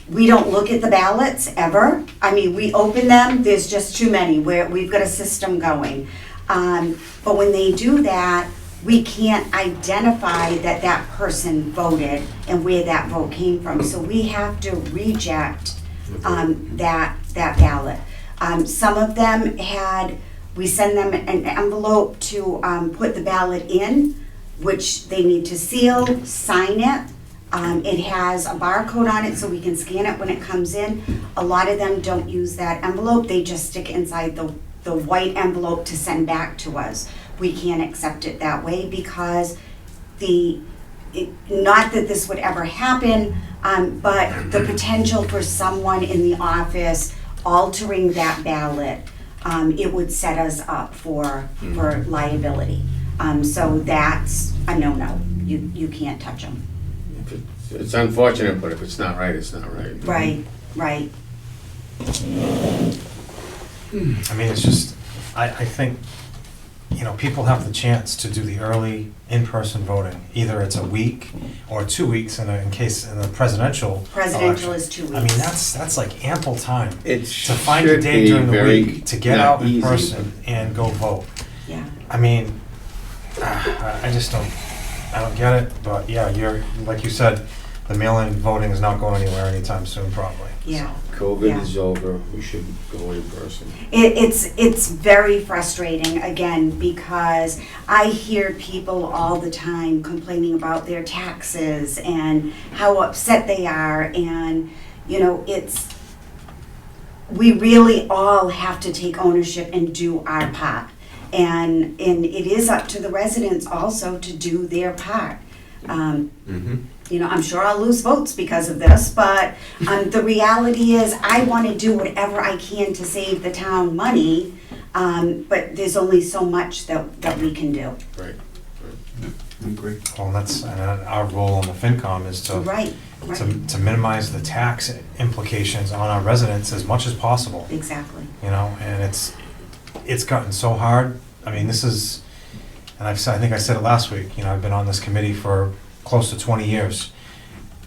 We don't look at the ballots ever. I mean, we open them, there's just too many. We've got a system going. But when they do that, we can't identify that that person voted and where that vote came from. So we have to reject that ballot. Some of them we send them an envelope to put the ballot in, which they need to seal, sign it. It has a barcode on it so we can scan it when it comes in. A lot of them don't use that envelope, they just stick it inside the white envelope to send back to us. We can't accept it that way because not that this would ever happen, but the potential for someone in the office altering that ballot, it would set us up for liability. So that's a no-no. You can't touch them. It's unfortunate, but if it's not right, it's not right. Right. I mean, it's just, I think, people have the chance to do the early in-person voting. Either it's a week or 2 weeks in the presidential Presidential election. is 2 weeks. I mean, that's like ample time It to find a should day be during the very week to get not out in easy, person and go vote. Yeah. I mean, I just don't get it, but yeah, like you said, the mail-in voting is not going anywhere anytime soon, probably. Yeah. COVID Yeah. is over, we should go in person. It's very frustrating, again, because I hear people all the time complaining about their taxes and how upset they are, and, we really all have to take ownership and do our part. And it is up to the residents also to do their part. I'm sure I'll lose votes because of this, but the reality is I want to do whatever I can to save the town money, but there's only so much that we can do. Right. Agree. Well, and our role on the FinCom is Right. to minimize the tax implications on our residents as much as possible. Exactly. And it's gotten so hard. I mean, and I think I said it last week, I've been on this committee for close to 20 years,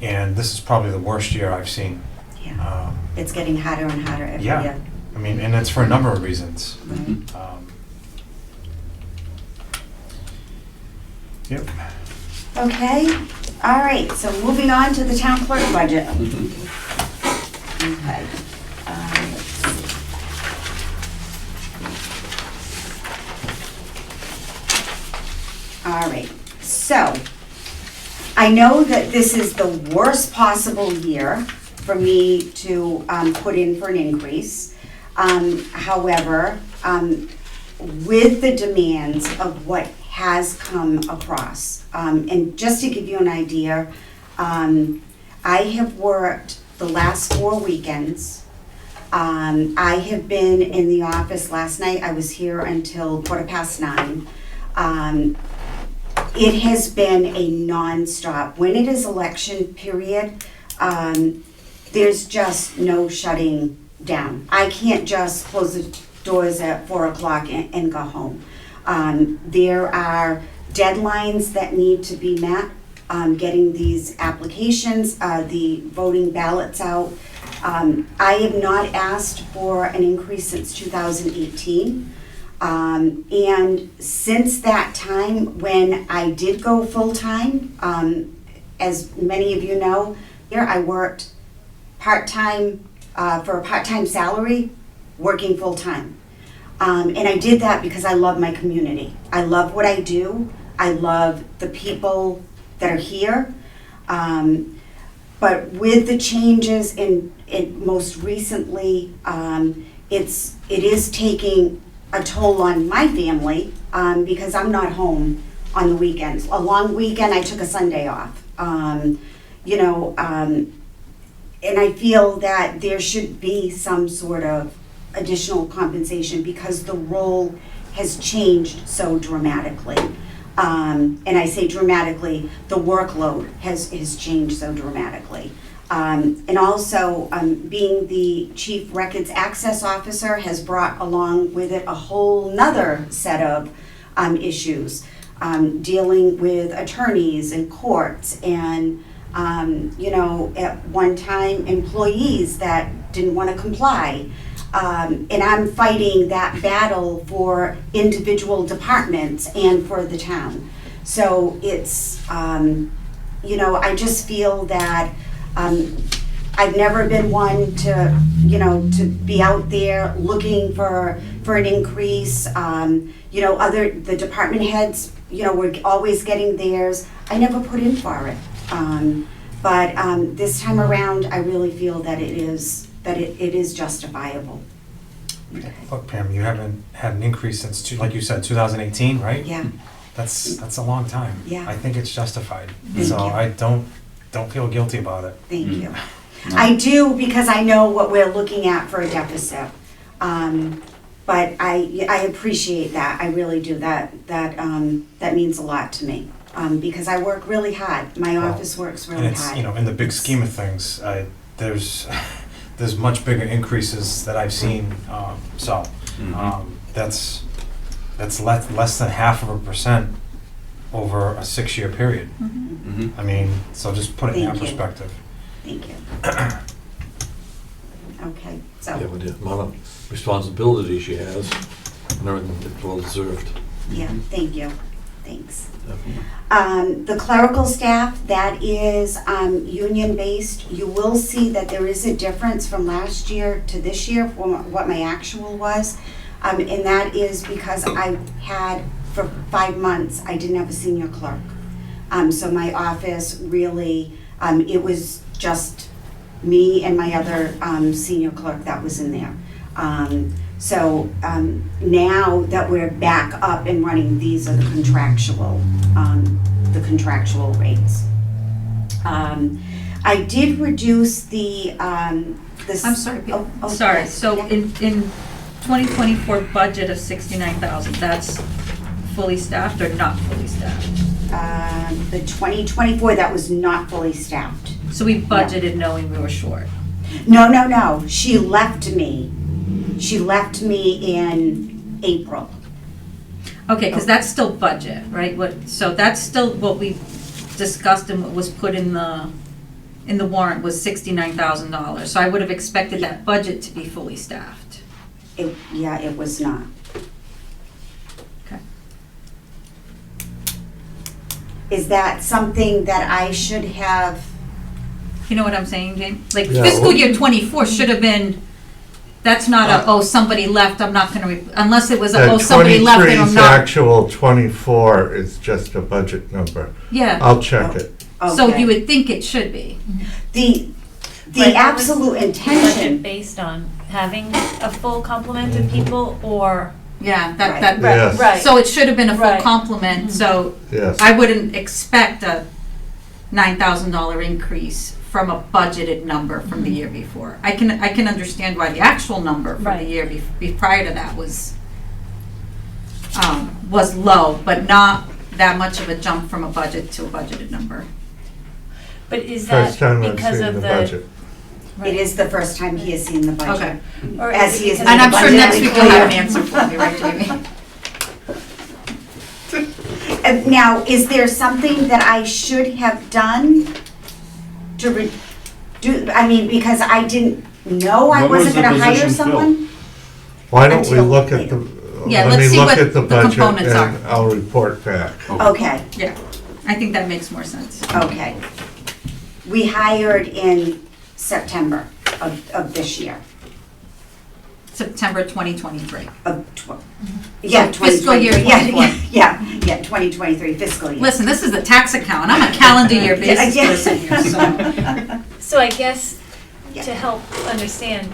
and this is probably the worst year I've seen. Yeah. It's getting hotter and hotter every Yeah. year. I mean, and it's for a number of reasons. Right. Yep. Okay, all right, so moving on to the town clerk budget. Okay. Let's see. All right, so I know that this is the worst possible year for me to put in for an increase. However, with the demands of what has come across, and just to give you an idea, I have worked the last 4 weekends. I have been in the office last night. I was here until 9:15. It has been a nonstop. When it is election period, there's just no shutting down. I can't just close the doors at 4 o'clock and go home. There are deadlines that need to be met, getting these applications, the voting ballots out. I have not asked for an increase since 2018. And since that time, when I did go full-time, as many of you know, here I worked part-time, for a part-time salary, working full-time. And I did that because I love my community. I love what I do. I love the people that are here. But with the changes in most recently, it is taking a toll on my family because I'm not home on the weekends. A long weekend, I took a Sunday off. You know, and I feel that there should be some sort of additional compensation because the role has changed so dramatically. And I say dramatically, the workload has changed so dramatically. And also, being the Chief Records Access Officer has brought along with it a whole nother set of issues, dealing with attorneys and courts and, you know, at one time, employees that didn't want to comply. And I'm fighting that battle for individual departments and for the town. So it's, you know, I just feel that I've never been one to, you know, to be out there looking for an increase. You know, the department heads, you know, were always getting theirs. I never put in for it. But this time around, I really feel that it is justifiable. Look, Pam, you haven't had an increase since, like you said, 2018, right? Yeah, That's a long time. Yeah. I think it's justified. Thank So you. I don't feel guilty about it. thank you. I do because I know what we're looking at for a deficit. But I appreciate that. I really do. That means a lot to me. Because I work really hard. My Well, office works And really it's, hard. you know, in the big scheme of things, there's much bigger increases that I've seen, so, that's less than 0.5% over a 6-year period. I mean, so just put it in that Thank you. perspective. Thank you. Okay, so, Yeah, with the amount of responsibility she has, and everything, it's well deserved. yeah, thank you. Thanks. The clerical staff, that is union-based. You will see that there is a difference from last year to this year from what my actual was. And that is because I had, for 5 months, I didn't have a senior clerk. So my office really, it was just me and my other senior clerk that was in there. So now that we're back up and running, these are the contractual rates. I did reduce the. I'm sorry, so yeah. in 2024 budget of 69,000, that's fully staffed or not fully staffed? The 2024, that was not fully staffed. So we budgeted knowing we were short. No, she left me. She left me in April. Okay, because that's still budget, right? So that's still what we discussed and what was put in the warrant was $69,000. So I would have expected that budget to be fully staffed. It was not. Okay. Is that something that I should have? You know what I'm saying, Jane? Like Yeah, fiscal well- year '24 should have been, that's not somebody left, I'm not gonna, unless it was somebody left and I'm 23's not. actual 24 is just a budget number. Yeah, I'll check it. so Okay. you would think it should be. The Right, absolute budget intention. based on having a full complement of people or, Yeah, Right. that, Yes. right. so it should have been a full Right. complement, so Yes. I wouldn't expect a $9,000 increase from a budgeted number from the year before. I can understand why the actual number from the Right. year prior to that was low, but not that much of a jump from a budget to a budgeted number. but is that First time I've because seen of the the? budget. It is the first time he has seen the budget. Okay. Or As is it he is because And of I'm the sure budget? next week you'll have an answer for me, right, Jamie? Now, is there something that I should have done to do, I mean, because I didn't know I What was wasn't the gonna hire position someone? Why don't we Until look at later. the, Yeah, let let's me see look what at the the budget components are. and I'll report back. Okay, Yeah, I think that makes more sense. okay. We hired in September of this year, September 2023. yeah, So fiscal year 2023. Yeah, 2023 fiscal year. Listen, this is the tax account. I'm a calendar year basis Yeah. person here, so. So I guess Yeah. to help understand,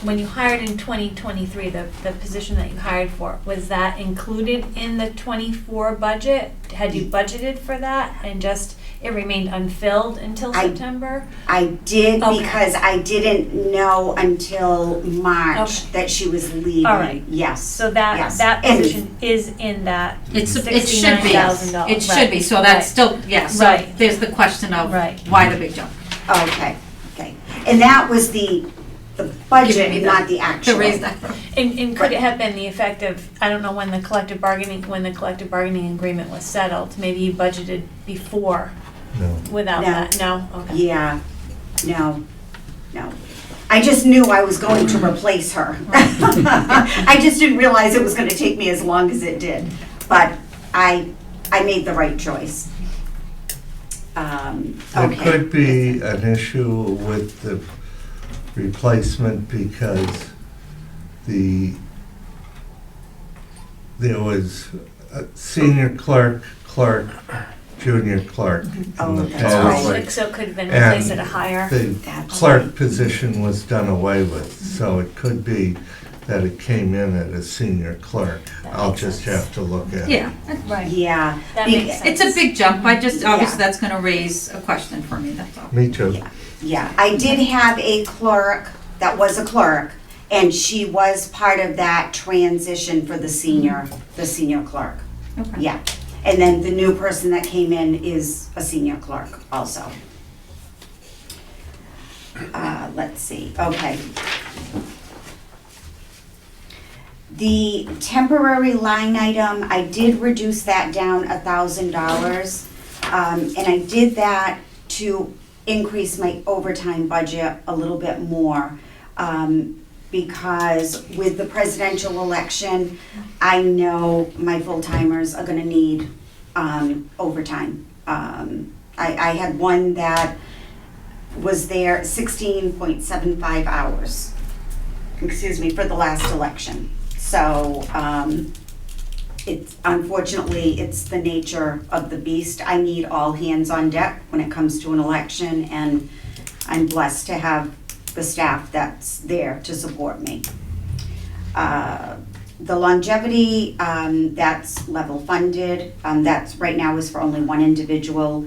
when you hired in 2023, the position that you hired for, was that included in the '24 budget? had you budgeted for that and just, it remained unfilled until I- September? I did Okay. because I didn't know until March Okay. that she was leaving. All right. Yes. So that, Yes. that And- position is in that It should be. $69,000. It should be, so that's still, yeah, so Right. there's the question of Right. why the big jump? Okay, okay. And that was the budget, Giving me not the To actual. raise that. And could it have been the effect of, I don't know when the collective bargaining agreement was settled, maybe you budgeted before No. without No. that? No? Okay. Yeah, no. I just knew I was going to replace her. I just didn't realize it was gonna take me as long as it did. But I made the right choice. It Okay. could be an issue with the replacement because there was a senior clerk, junior clerk in Oh, the that's past. right. Like, so it could have been replaced at a higher. The That's clerk right. position was done away with, so it could be that it came in at a senior clerk. That I'll makes just sense. have to look at it. Yeah, Right. Yeah. That Be- makes sense. it's a big jump, I just, obviously, Yeah. that's gonna raise a question for me, that's all. Me too. Yeah, I did have a clerk that was a clerk, and she was part of that transition for the senior clerk. Okay. Yeah, and then the new person that came in is a senior clerk also. Let's see, okay. The temporary line item, I did reduce that down $1,000. And I did that to increase my overtime budget a little bit more. Because with the presidential election, I know my full-timers are gonna need overtime. I had one that was there 16.75 hours, for the last election. So, unfortunately, it's the nature of the beast. I need all hands on deck when it comes to an election, and I'm blessed to have the staff that's there to support me. The longevity, that's level funded. That's right now is for only one individual.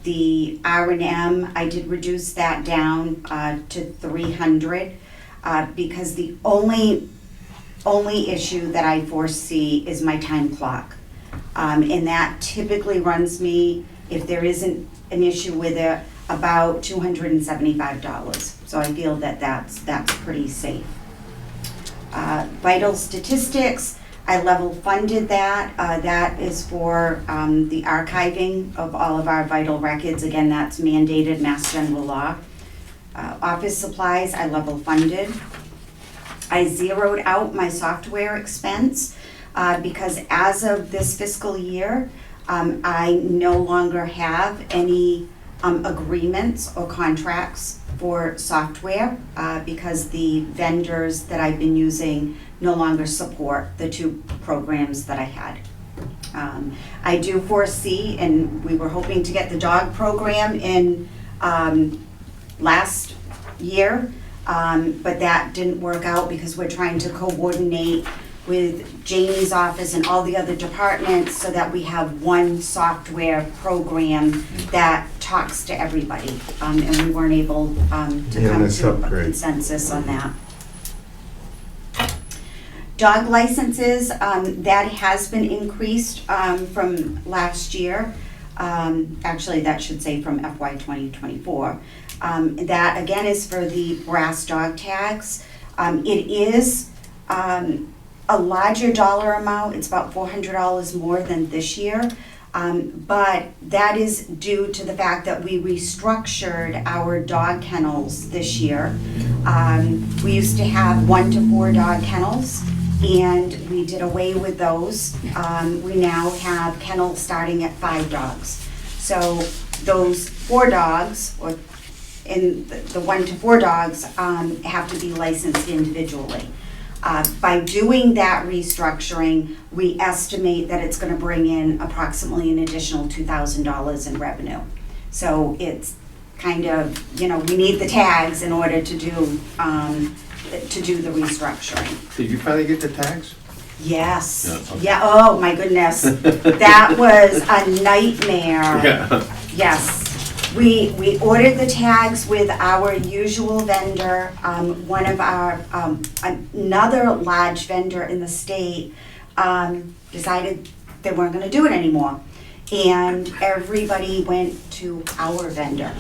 The R&M, I did reduce that down to 300 because the only issue that I foresee is my time clock. And that typically runs me, if there isn't an issue with it, about $275. So I feel that that's pretty safe. Vital statistics, I level funded that. That is for the archiving of all of our vital records. Again, that's mandated Mass General Law. Office supplies, I level funded. I zeroed out my software expense because as of this fiscal year, I no longer have any agreements or contracts for software because the vendors that I've been using no longer support the two programs that I had. I do foresee, and we were hoping to get the dog program in last year, but that didn't work out because we're trying to coordinate with Jamie's office and all the other departments so that we have one software program that talks to everybody. And we weren't able to come that's to a upgrade. consensus on that. Dog licenses, that has been increased from last year. Actually, that should say from FY 2024. That again is for the brass dog tags. It is a larger dollar amount. It's about $400 more than this year. But that is due to the fact that we restructured our dog kennels this year. We used to have 1 to 4 dog kennels, and we did away with those. We now have kennels starting at 5 dogs. So those 4 dogs, or in the 1 to 4 dogs, have to be licensed individually. By doing that restructuring, we estimate that it's gonna bring in approximately an additional $2,000 in revenue. So it's kind of, we need the tags in order to do the restructuring. Did you finally get the tags? Yes, Yeah, okay. yeah, oh my goodness, that was a nightmare. Yeah. Yes, we ordered the tags with our usual vendor. One of our, another large vendor in the state, decided they weren't gonna do it anymore. And everybody went to our vendor.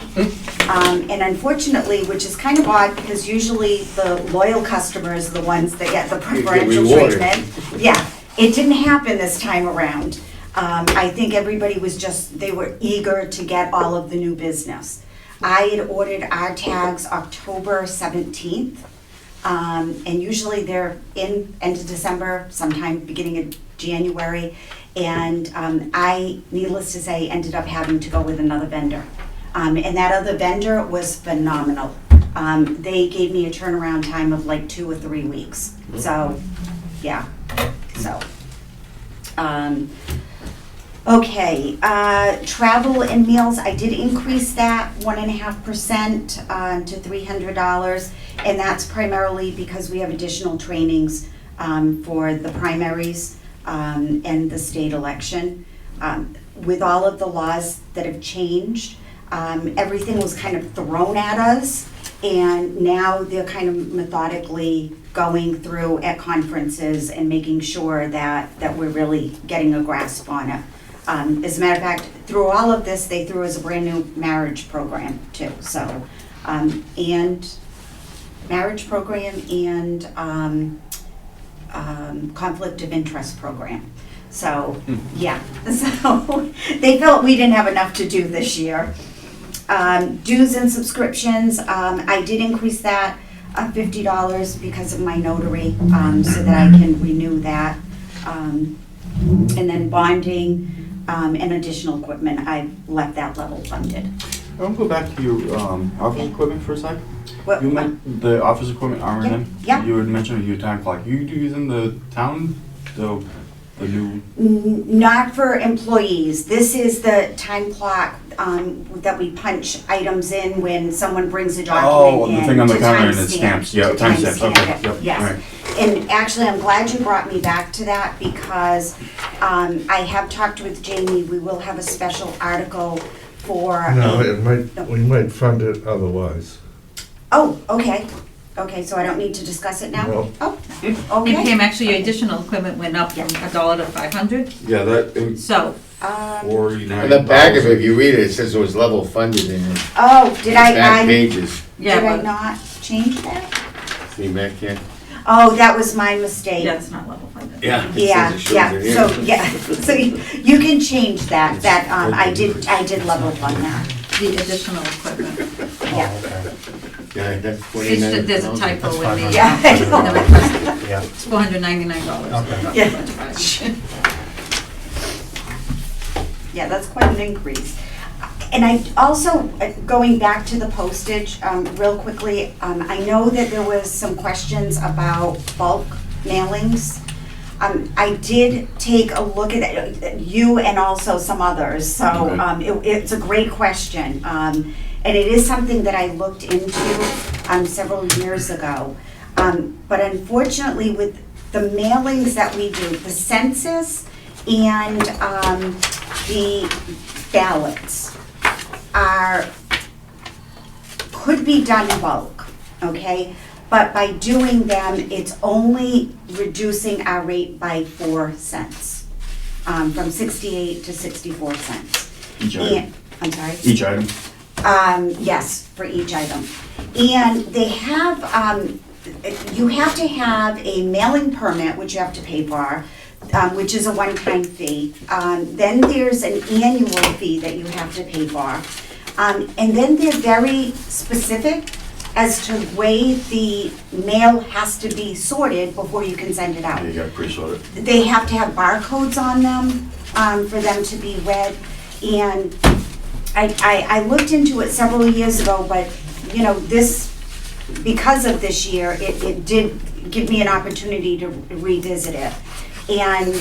And unfortunately, which is kind of odd, because usually the loyal customers are the ones that get the preferential rewarded. treatment. Yeah, it didn't happen this time around. I think everybody was just, they were eager to get all of the new business. I had ordered our tags October 17th, and usually they're in end of December, sometime beginning of January. And I, needless to say, ended up having to go with another vendor. And that other vendor was phenomenal. They gave me a turnaround time of like 2 or 3 weeks. So, yeah, so. Okay, travel and meals, I did increase that 1.5% to $300. And that's primarily because we have additional trainings for the primaries and the state election. With all of the laws that have changed, everything was kind of thrown at us, and now they're kind of methodically going through at conferences and making sure that we're really getting a grasp on it. As a matter of fact, through all of this, they threw us a brand new marriage program too, so, and marriage program and conflict of interest program. So, yeah, so they felt we didn't have enough to do this year. Dues and subscriptions, I did increase that $50 because of my notary, so that I can renew that. And then bonding and additional equipment, I left that level funded. I want to go back to your office equipment for a sec. What- You meant the office equipment R&M? Yeah. You had mentioned your time clock. You using the town, the new? Not for employees. This is the time clock that we punch items in when someone brings a document in. Oh, the thing on the to counter and it timestamp- stamps. Yeah, to timestamps. timestamp Okay. it. Yep. Yes. All right. And actually, I'm glad you brought me back to that because I have talked with Jamie. We will have a special article for. No, we might fund it otherwise. Oh, okay. Okay, so I don't need to discuss it now? No. Oh, And okay. Pam, actually, your additional equipment went up from $1 to $500, Yeah, that so, 49. On the back of it, if you read it, it says it was level funded in the Oh, did back I pages. yeah, did I but, not change that? See back here? Oh, that was my mistake. yeah, it's not level funded. Yeah. it Yeah, says it shows yeah, it here. so, yeah, so you can change that, I did level fund that, The additional equipment. yeah. Oh, okay. Yeah, that's It's 29. just, there's a typo That's with fine. the, Yeah, I know. the request. Yeah. It's $499. Okay. Yeah. Yeah, that's quite an increase. And I also, going back to the postage, real quickly, I know that there was some questions about bulk mailings. I did take a look at it, you and also some others, so it's a great question. And it is something that I looked into several years ago. But unfortunately, with the mailings that we do, the census and the ballots could be done in bulk, okay? But by doing them, it's only reducing our rate by 4 cents, from 68 to 64 cents. Each item. And- I'm sorry? Each item. Yes, for each item. And they have, you have to have a mailing permit, which you have to pay for, which is a one-time fee. Then there's an annual fee that you have to pay for. And then they're very specific as to the way the mail has to be sorted before you can send it out. Yeah, you got to pre-sort it. They have to have barcodes on them for them to be read. And I looked into it several years ago, but, you know, because of this year, it did give me an opportunity to revisit it. And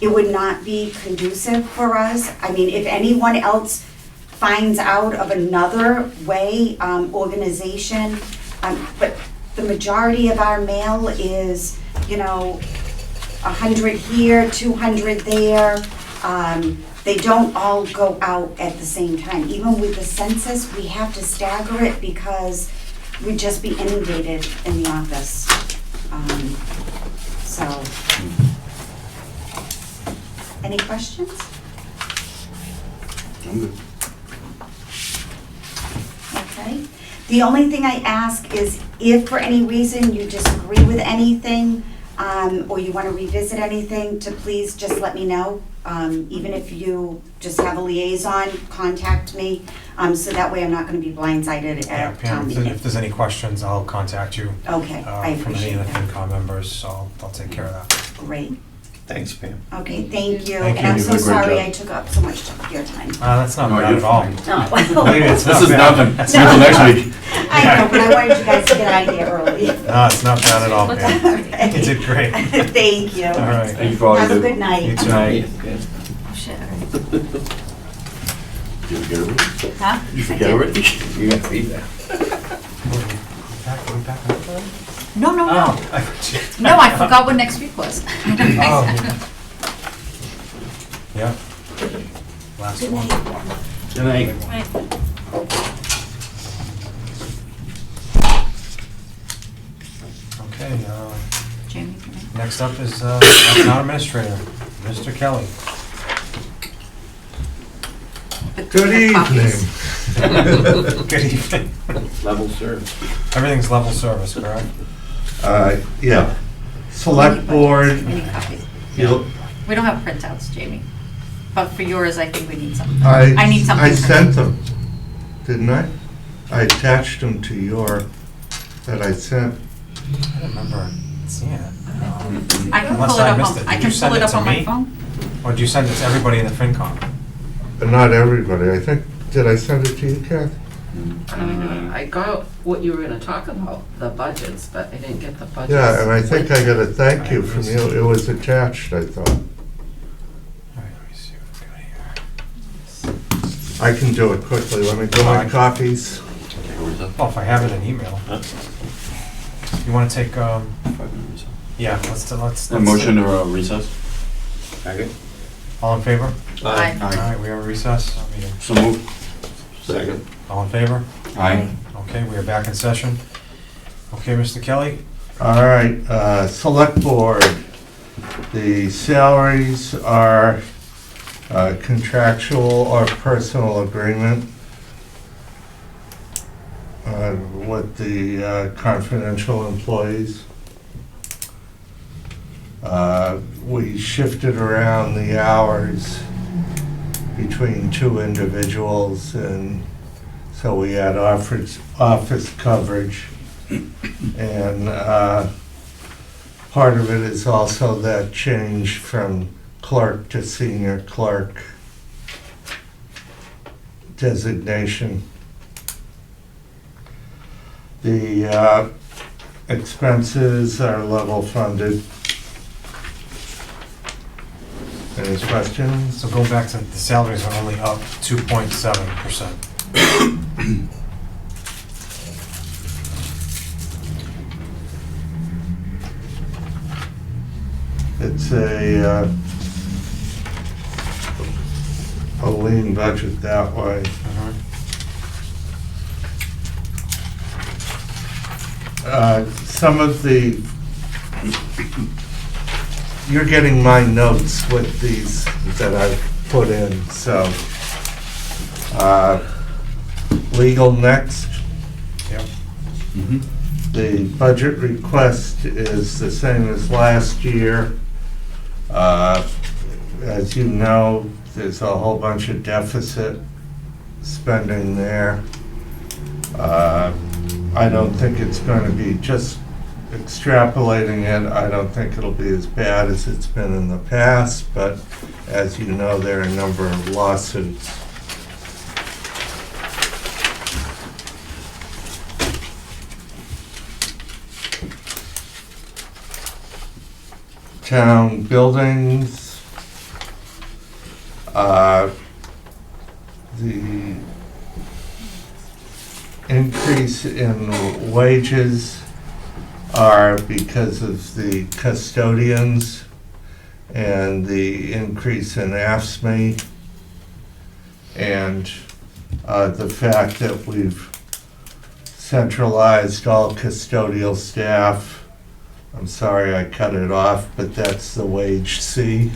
it would not be conducive for us. I mean, if anyone else finds out of another way, organization, but the majority of our mail is 100 here, 200 there. They don't all go out at the same time. Even with the census, we have to stagger it because we'd just be inundated in the office. So, any questions? I'm good. Okay. The only thing I ask is if for any reason you disagree with anything, or you want to revisit anything, to please just let me know. Even if you just have a liaison, contact me, so that way I'm not going to be blindsided Yeah, at Pam, town if meeting. there's any questions, I'll contact you. Okay, I From any appreciate of the that. FinCom members, so I'll take care of that. Great. Thanks, Pam. Okay, thank you. Thank And you. I'm You so did a great sorry job. I took up so much of your time. That's not No, bad you're at all. fine. Believe me, it's This not is bad. nothing. That's Until not- next week. I know, but I wanted you guys to get out of here early. No, it's not bad at all, Pam. You did great. Thank you. All right. Thank you for all you Have do. a good night. You too. Oh, shit, all right. Did you forget already? Huh? You forget already? You got feedback. We back up already? No, no, no. Oh. No, I forgot what next week was. Oh. Yeah. Last Good one. night. Good night. Right. Okay, Jamie, can I- next up is Town Administrator, Mr. Kelly. Good evening. Good evening. Level service. Everything's level service, correct? Yeah. Select board, Any copies? you'll- We don't have printouts, Jamie. But for yours, I think we need something. I need something. I sent them, didn't I? I attached them to your, that I sent. I don't remember seeing it. I can Unless pull it I up missed on, it. I Did can you send pull it it up to on my me? phone. Or did you send it to everybody in the FinCom? Not everybody, I think, did I send it to you, Kathy? I got what you were gonna talk about, the budgets, but I didn't get the budgets. Yeah, and I think I got a thank you from you, it was attached, I thought. All right, let me see what we got here. I can do it quickly, let me do my copies. Well, if I have it in email. You want to take, yeah, let's. A motion to recess? Second? All in favor? Aye. All right, we have a recess. Meeting. So move. Second. All in favor? Aye. Okay, we are back in session. Okay, Mr. Kelly? All right, select board, the salaries are contractual or personal agreement with the confidential employees. We shifted around the hours between two individuals, and so we had office coverage. And part of it is also that change from clerk to senior clerk designation. The expenses are level funded. Any questions? So go back to, the salaries are only up 2.7%. It's a lean budget that way. Some of the, you're getting my notes with these that I've put in, so. Legal next. Yep. The budget request is the same as last year. As you know, there's a whole bunch of deficit spending there. I don't think it's going to be, just extrapolating it, I don't think it'll be as bad as it's been in the past, but as you know, there are a number of lawsuits. Town buildings, the increase in wages are because of the custodians and the increase in AFSCME and the fact that we've centralized all custodial staff. I'm sorry I cut it off, but that's the wage C.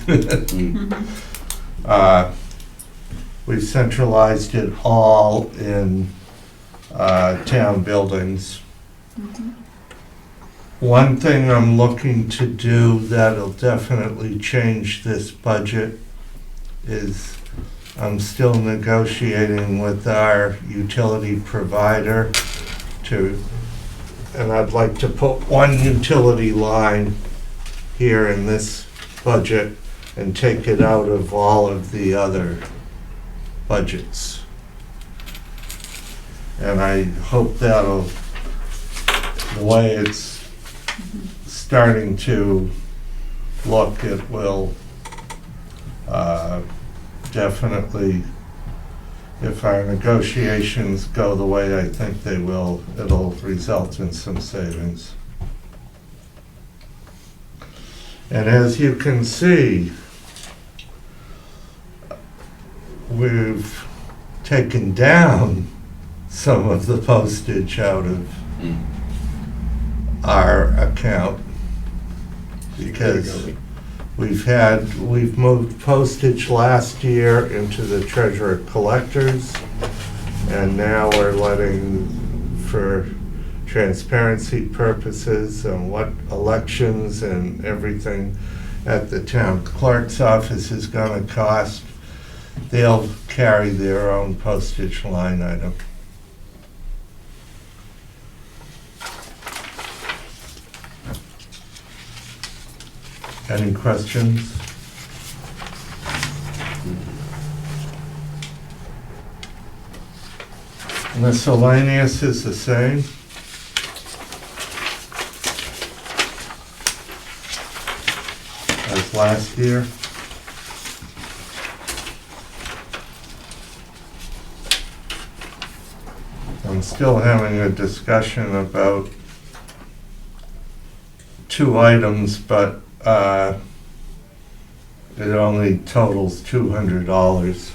We've centralized it all in town buildings. One thing I'm looking to do that'll definitely change this budget is I'm still negotiating with our utility provider and I'd like to put one utility line here in this budget and take it out of all of the other budgets. And I hope that'll, the way it's starting to look, it will definitely, if our negotiations go the way I think they will, it'll result in some savings. And as you can see, we've taken down some of the postage out of our account because we've moved postage last year into the treasurer collectors, and now we're letting, for transparency purposes and what elections and everything at the town clerk's office is gonna cost, they'll carry their own postage line item. Any questions? Miscellaneous is the same. As last year. I'm still having a discussion about two items, but it only totals $200.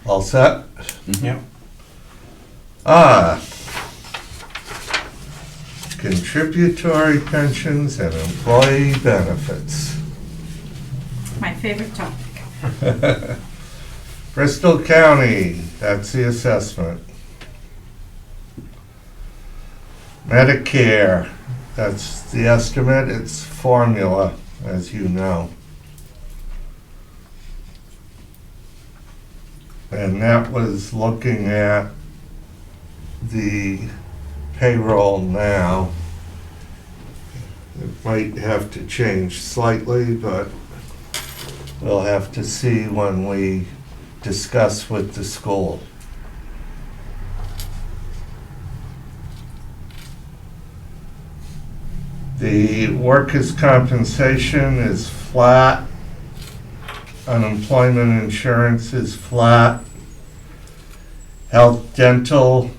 All set? Yep. Contributory pensions and employee benefits. My favorite topic. Bristol County, that's the assessment. Medicare, that's the estimate, it's formula, as you know. And that was looking at the payroll now. It might have to change slightly, but we'll have to see when we discuss with the school. The workers' compensation is flat. Unemployment insurance is flat. Health, dental,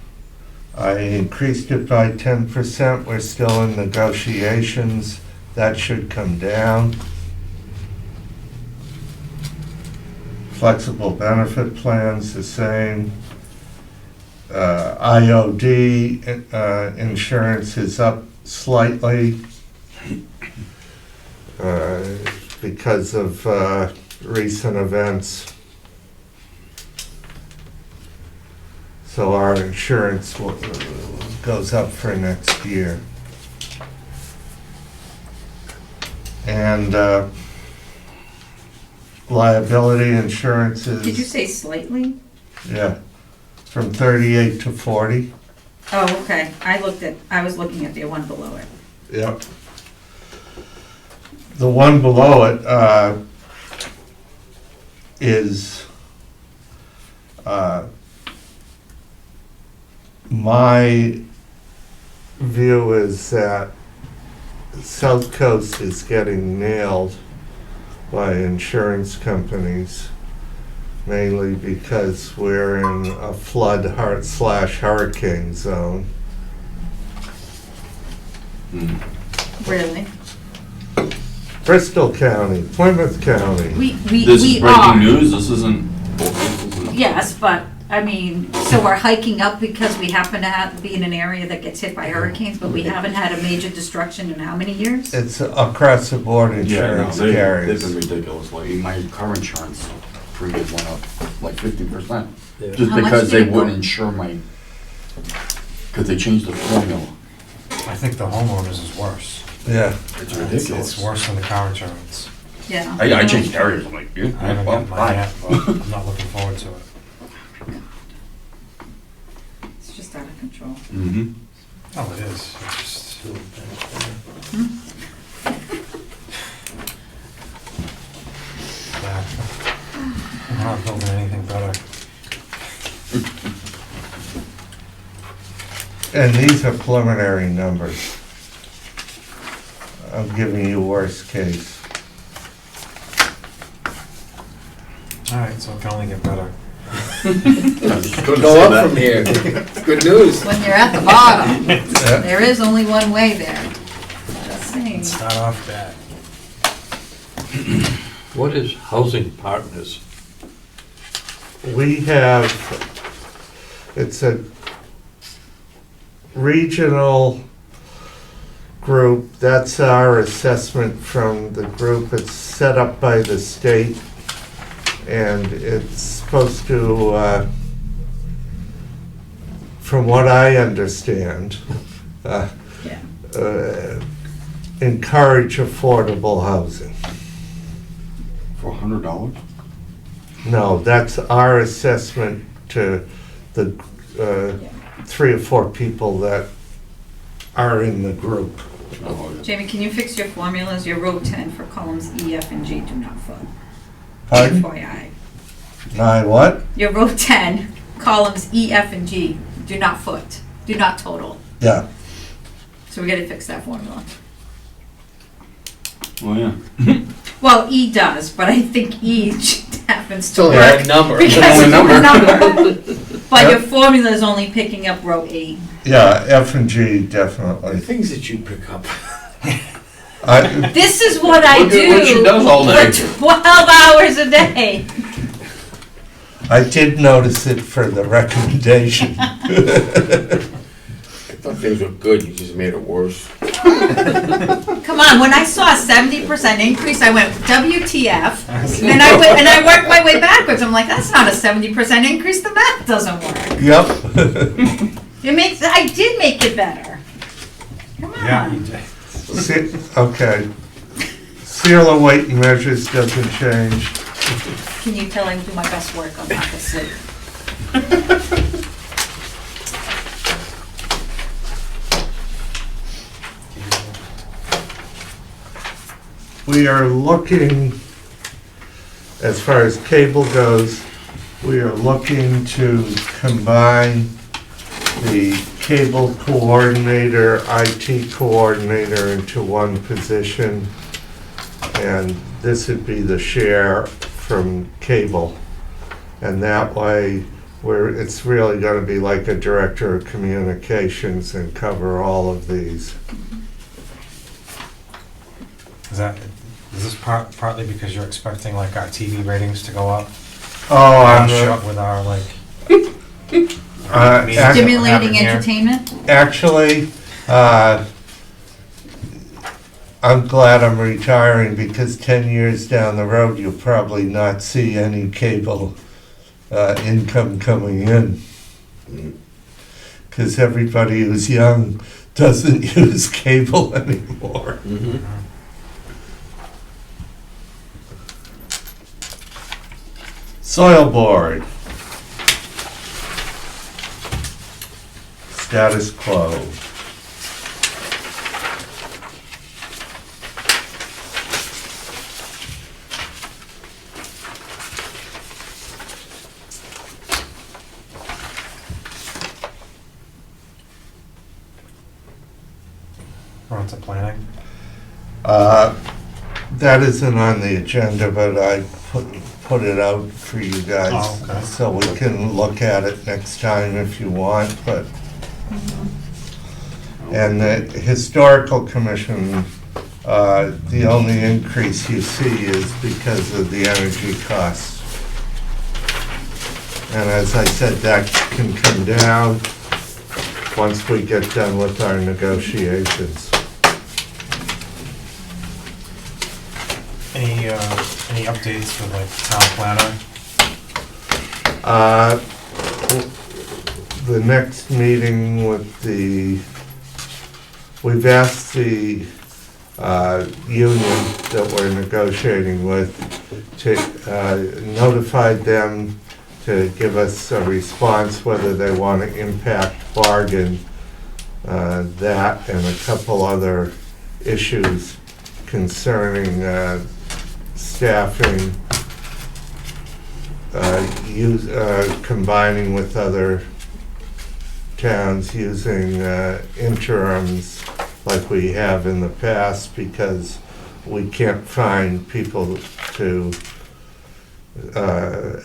I increased it by 10%. We're still in negotiations. That should come down. Flexible benefit plans, the same. IOD insurance is up slightly because of recent events. So our insurance goes up for next year. And liability insurance is... Did you say slightly? Yeah, from 38 to 40. Oh, okay. I was looking at the one below it. Yep. The one below it is my view is that South Coast is getting nailed by insurance companies, mainly because we're in a flood/hurricane zone. Really? Bristol County, Plymouth County. This is We breaking are. news, this isn't. Yes, but, I mean, so we're hiking up because we happen to be in an area that gets hit by hurricanes, but we haven't had a major destruction in how many years? It's across the board Yeah, no, insurance they've carriers. been ridiculous, like, my car insurance premium went up like 50%. Yeah. Just How much because did they it go? wouldn't insure my, because they changed the formula. I think the homeowners is worse. Yeah, It's It's ridiculous. worse than the car insurance. Yeah. I changed carriers, I'm like, yeah, I haven't well, gotten mine bye. yet, but I'm not looking forward to it. It's just out of control. Mm-hmm. Oh, it is. It's just, yeah. I'm not building anything better. and these are preliminary numbers. I'm giving you worst case. All right, so it can only get better. Go up from here. Good news. When you're at the bottom, Yeah. there is only one way there. Let's see. Start off bad. What is housing partners? We have, it's a regional group. That's our assessment from the group. It's set up by the state, and it's supposed to, from what I understand, Yeah. encourage affordable housing. For $100? No, that's our assessment to the 3 or 4 people that are in the group. Oh, yeah. Jamie, can you fix your formulas? Your row 10 for columns E, F, and G do not foot. Pardon? FYI. What? Your row 10, columns E, F, and G do not foot, do not total. Yeah. So we gotta fix that formula. Oh, yeah. Well, E does, but I think E happens It's to only work a number. because only it's a number. number. But your formula is only picking up row 8. Yeah, F and G The definitely. things that you pick up. I, This is what I Look at what she do does all day. for 12 hours a day. I did notice it for the recommendation. I thought things were good, you just made it worse. Come on, when I saw a 70% increase, I went, WTF? And I went, and I worked my way backwards. I'm like, that's not a 70% increase, the math doesn't work. Yep. I did make it better. Come on. Yeah, you did. Okay. Seal of weight and measures doesn't change. Can you tell I do my best work on lack of sleep? We are looking, as far as cable goes, we are looking to combine the cable coordinator, IT coordinator into one position. And this would be the share from cable. And that way, it's really gonna be like a director of communications and cover all of these. Is this partly because you're expecting like our TV ratings to go up? Oh, Shut with our like. Stimulating Here. entertainment? Actually, I'm glad I'm retiring because 10 years down the road, you'll probably not see any cable income coming in. Because everybody who's young doesn't use cable anymore. Soil board. Status quo. We're on to planning. That isn't on the agenda, but I put it out for you guys. Oh, okay. So we can look at it next time if you want, but. And the Historical Commission, the only increase you see is because of the energy costs. And as I said, that can come down once we get done with our negotiations. Any updates for like town planner? The next meeting with we've asked the union that we're negotiating with to notify them to give us a response whether they want to impact bargain that and a couple other issues concerning staffing, combining with other towns, using interims like we have in the past because we can't find people to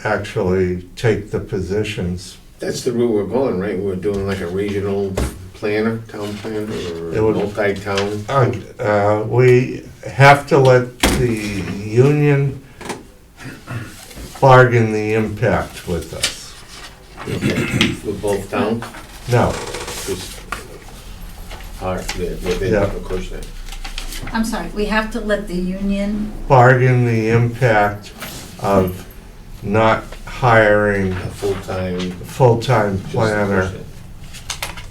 actually take the positions. That's the route we're going, right? We're doing like a regional planner, town planner, or It would- multi-town. We have to let the union bargain the impact with us. For both towns, No, just within Yeah. Acushnet. I'm sorry, we have to let the union, bargain the impact of not hiring A full-time. a full-time just planner. Acushnet.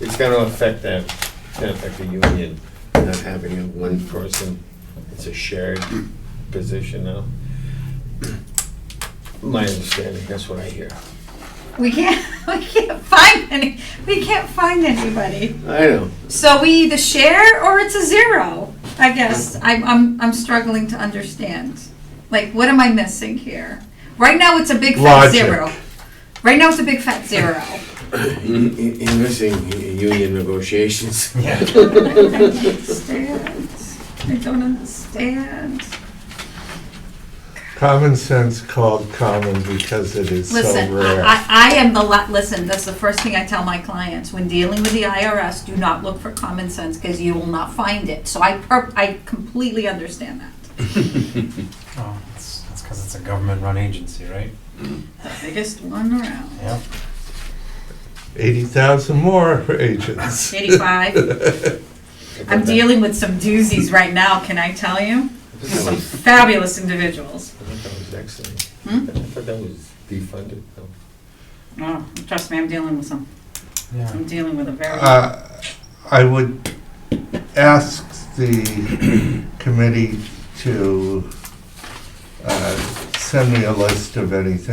It's gonna affect that, it's gonna affect the union, not having a one person, it's a shared position now. My understanding, that's what I hear. we can't find anybody. I know. So we either share or it's a zero, I guess. I'm struggling to understand. Like, what am I missing here? Right now, it's a big fat Logic. zero. Right now, it's a big fat zero. In missing union negotiations. Yeah. I don't understand. I don't understand. Common sense called common because it is so Listen, rare. I am listen, that's the first thing I tell my clients. When dealing with the IRS, do not look for common sense because you will not find it. So I completely understand that. Oh, that's because it's a government-run agency, right? The biggest one around. Yep. 80,000 more agents. 85. I'm dealing with some doozies right now, can I tell you? Some fabulous individuals. I thought that was excellent. Hmm? I thought that was defunded. though. Oh, trust me, I'm dealing with some. Yeah. I'm dealing with a very. I would ask the committee to send me a list of any of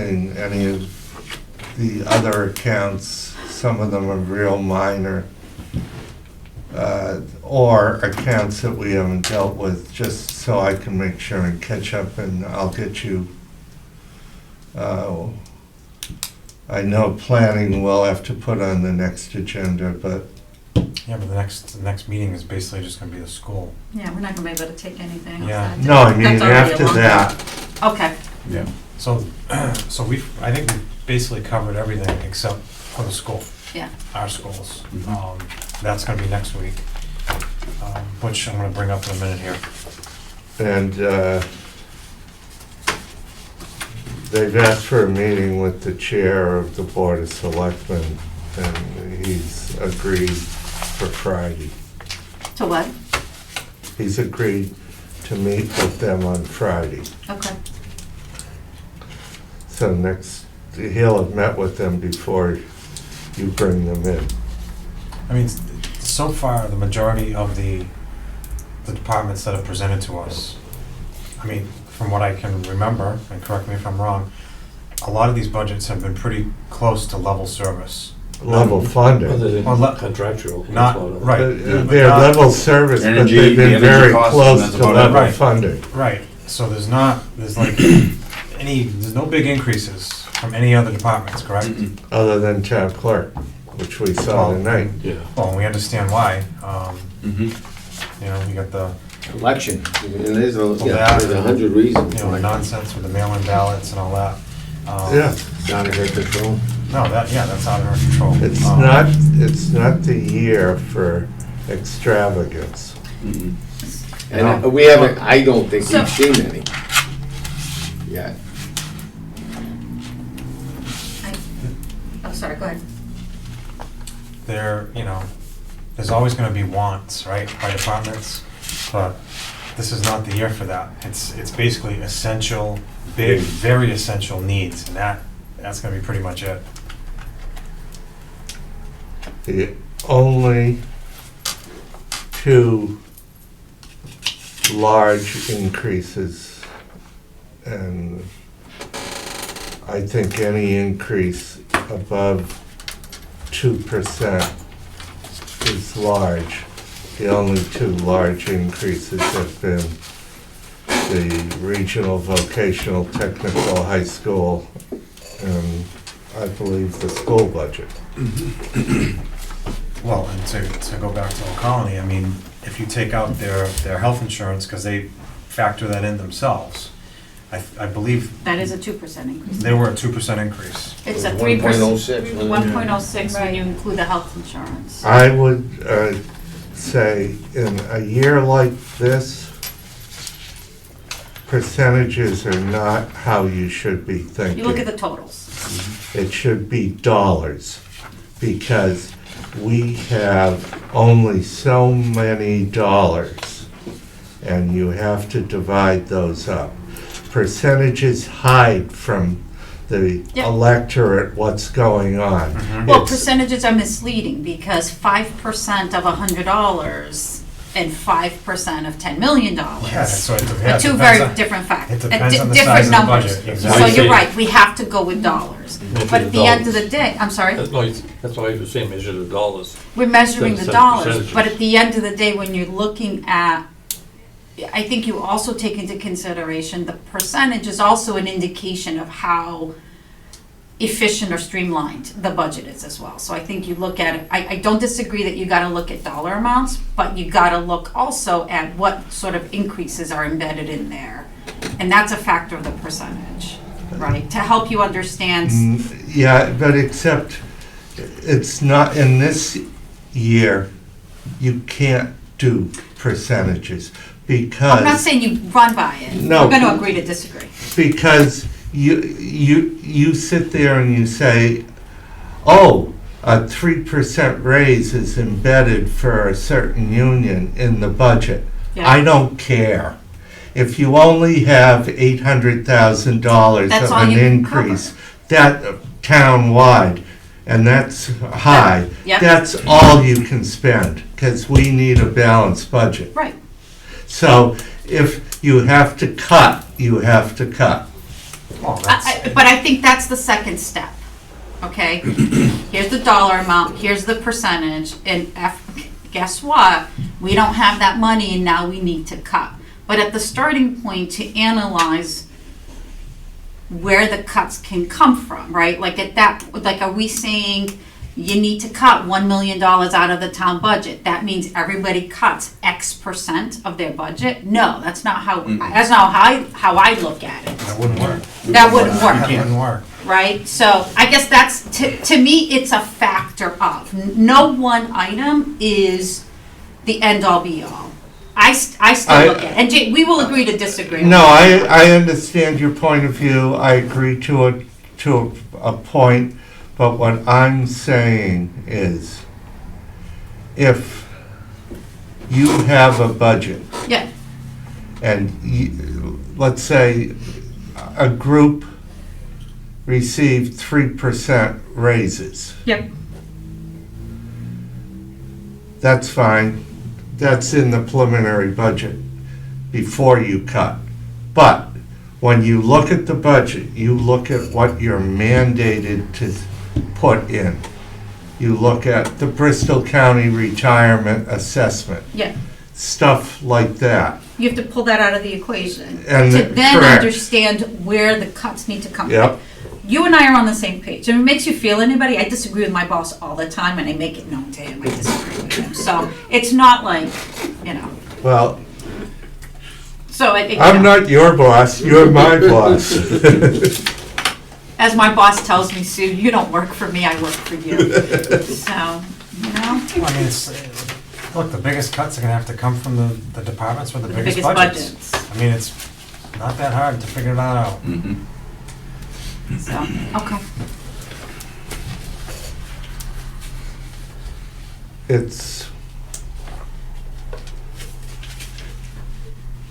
the other accounts. Some of them are real minor. Or accounts that we haven't dealt with, just so I can make sure and catch up, and I'll get you. I know planning we'll have to put on the next agenda, but Yeah, but the next meeting is basically just gonna be the school. Yeah, we're not gonna be able to take anything else Yeah. that day. no, I mean That's already a after long- that. Okay, Yeah. So, I think we've basically covered everything except for the school. Yeah. Our schools. That's gonna be next week, which I'm gonna bring up in a minute here. And they've asked for a meeting with the chair of the Board of Selectmen, and he's agreed for Friday. to what? He's agreed to meet with them on Friday. Okay. So he'll have met with them before you bring them in. I mean, so far, the majority of the departments that have presented to us, I mean, from what I can remember, and correct me if I'm wrong, a lot of these budgets have been pretty close to level service. Level funding. Other than Well, contractual. Not, that's about it. right. They're level service, but Energy- they've the been energy very costs, close that's to about it. level Right. funding. Right, so there's like, there's no big increases from any other departments, correct? Other than town clerk, which we saw Well, tonight. Yeah. Well, we understand why. Mhm. You know, you got the Election, and there's that- there's 100 reasons. You know, the nonsense with the mail-in ballots and all that. Yeah, It's out of her control. No, that's out of our control. it's not the year for extravagance. And we haven't, I don't think So- we've seen any yet. Oh, sorry, go ahead. There's always gonna be wants, right, by departments, but this is not the year for that. It's basically essential, big, very essential needs, and that's gonna be pretty much it. The only two large increases, and I think any increase above 2% is large. The only two large increases have been the regional vocational technical high school and I believe the school budget. Well, and to go back to Old Colony, I mean, if you take out their health insurance, because they factor that in themselves, I believe That is a 2% increase. they were a 2% increase. It's a 1.06, 3%, 1.06 when you include the health insurance. I would say in a year like this, percentages are not how you should be thinking. You look at the totals. It should be dollars, because we have only so many dollars, and you have to divide those up. Percentages hide from the Yep. electorate what's going on. Well, It's- percentages are misleading because 5% of $100 and 5% of $10 million Yeah, so it are two very different factors. It depends on the size of the budget, So exactly. you're right, we have to go with dollars. But at the end of the day, I'm sorry, That's why I was saying measure the dollars. we're measuring the Set dollars, percentages. but at the end of the day, when you're looking at, I think you also take into consideration, the percentage is also an indication of how efficient or streamlined the budget is as well. So I think you look at it, I don't disagree that you gotta look at dollar amounts, but you gotta look also at what sort of increases are embedded in there. And that's a factor of the percentage, right? To help you understand, Yeah, but except it's not, in this year, you can't do percentages, because. I'm not saying you run by it. No. We're gonna agree to disagree. Because you sit there and you say, oh, a 3% raise is embedded for a certain union in the budget. Yeah. I don't care. If you only have $800,000 That's of all an you can increase, that town-wide, and that's high, Yep. that's all you can spend, because we need a balanced budget. Right. So if you have to cut, you have to cut. Well, that's, But I think that's the second step, okay? Here's the dollar amount, here's the percentage, and guess what? We don't have that money and now we need to cut. But at the starting point to analyze where the cuts can come from, right? Like are we saying you need to cut $1 million out of the town budget? That means everybody cuts X percent of their budget? No, that's not how I look at it. that wouldn't work. That wouldn't work. That wouldn't work. Right? So I guess that's, to me, it's a factor of, no one item is the end-all be-all. I still look at it, and Jay, we will agree to disagree. No, I understand your point of view, I agree to a point, but what I'm saying is, if you have a budget, Yeah, and let's say a group received 3% raises, yep, that's fine. That's in the preliminary budget before you cut. But when you look at the budget, you look at what you're mandated to put in. You look at the Bristol County retirement assessment, yeah. stuff like that. You have to pull that out of the equation And to then correct. understand where the cuts need to come from. Yep. You and I are on the same page. If it makes you feel anybody, I disagree with my boss all the time, and I make it known to him I disagree with him. So it's not like, Well, So I think, I'm not your boss, you're my boss. as my boss tells me, Sue, you don't work for me, I work for you. So, you know, Well, I mean, it's, look, the biggest cuts are gonna have to come from the departments with the the biggest biggest budgets. budgets. I mean, it's not that hard to figure that out. So, okay.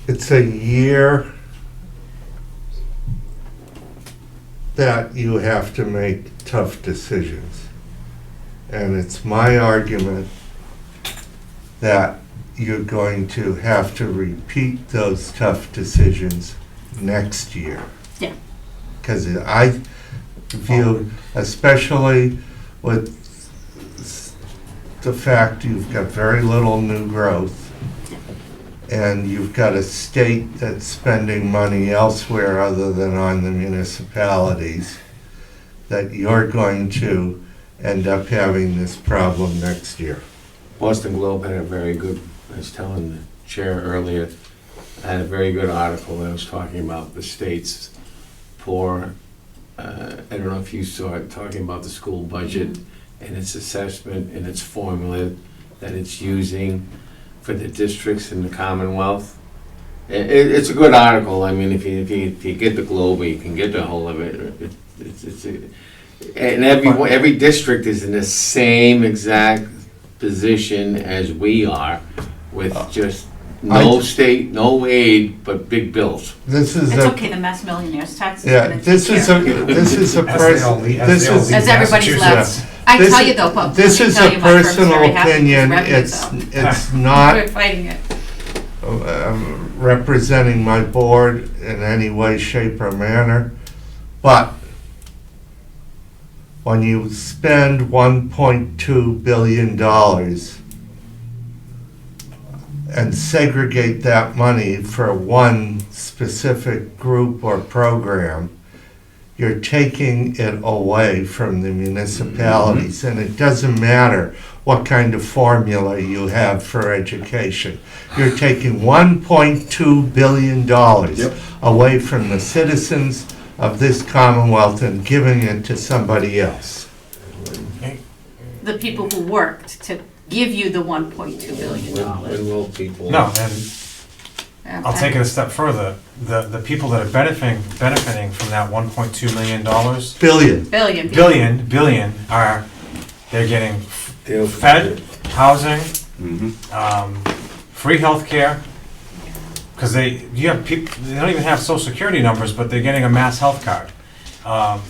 It's a year that you have to make tough decisions. And it's my argument that you're going to have to repeat those tough decisions next year. Yeah. Because I feel, especially with the fact you've got very little new growth, and you've got a state that's spending money elsewhere other than on the municipalities, that you're going to end up having this problem next year. Boston Globe had a very good, I was telling the chair earlier, I had a very good article that was talking about the state's poor, I don't know if you saw it, talking about the school budget and its assessment and its formula that it's using for the districts in the Commonwealth. It's a good article. I mean, if you get the Globe, you can get the whole of it. And every district is in the same exact position as we are, with just no state, no aid, but big bills. This is It's a, okay, the mass millionaires tax is yeah, gonna this take is care a, of it. this is a As they all person, leave- as this they all is. leave As everybody's Massachusetts. left. I This tell is- you though, but This let me is tell a you, my firm's personal very happy with opinion, revenue, it's, so it's not we're fighting it. Representing my board in any way, shape, or manner, but when you spend $1.2 billion and segregate that money for one specific group or program, you're taking it away from the municipalities, and it doesn't matter what kind of formula you have for education. You're taking $1.2 billion away from the citizens of this Commonwealth and giving it to somebody else. The people who worked to give you the $1.2 billion. When will people? No, and I'll take it a step further. The people that are benefiting from that $1.2 million, billion are, they're getting fed, housing, free healthcare, because you have people, they don't even have social security numbers, but they're getting a mass health card. And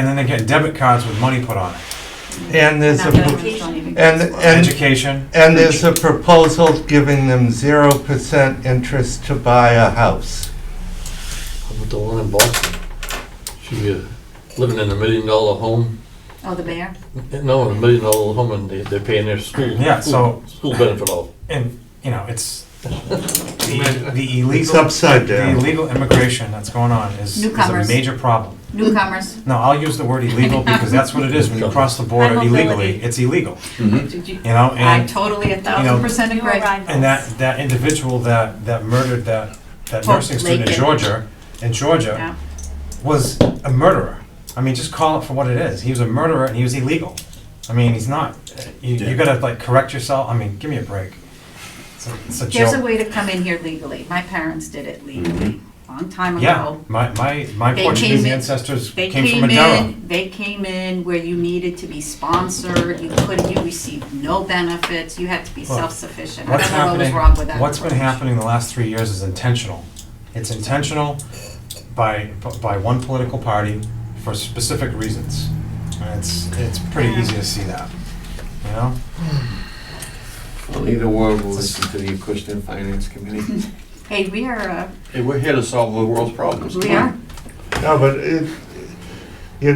then they're getting debit cards with money put on it. And there's a, and Education. and there's a proposal giving them 0% interest to buy a house. How about the one in Boston? She living in $1 million home. Oh, the mayor? No, in $1 million home, and they're paying their school. Yeah, so- School benefit off. And, you know, it's, the illegal. It's upside down. The illegal immigration that's going on is a Newcomers. major problem. Newcomers. No, I'll use the word illegal because that's what it is. When you cross the border High mobility. illegally, it's illegal. Did you? You know, I'm and, totally know, 1,000% New agree. arrivals. and that individual that murdered that Oh, nursing student in Lakin. Georgia, Yeah. was a murderer. I mean, just call it for what it is. He was a murderer and he was illegal. I mean, he's not. You gotta like correct yourself. I mean, give me a break. It's a There's a joke. way to come in here legally. My parents did it legally, long time Yeah, ago. my They Portuguese came in- ancestors They came from came Madeira. in, they came in where you needed to be sponsored, you received no benefits, you had to be Look, self-sufficient. I What's don't know what was happening? wrong with that. What's been approach. happening the last 3 years is intentional. It's intentional by one political party for specific reasons. And it's pretty easy to see that, you know? Only the world will listen to the Acushnet Finance Committee. Hey, we are, Hey, we're here to solve the world's problems. we are, No, but you're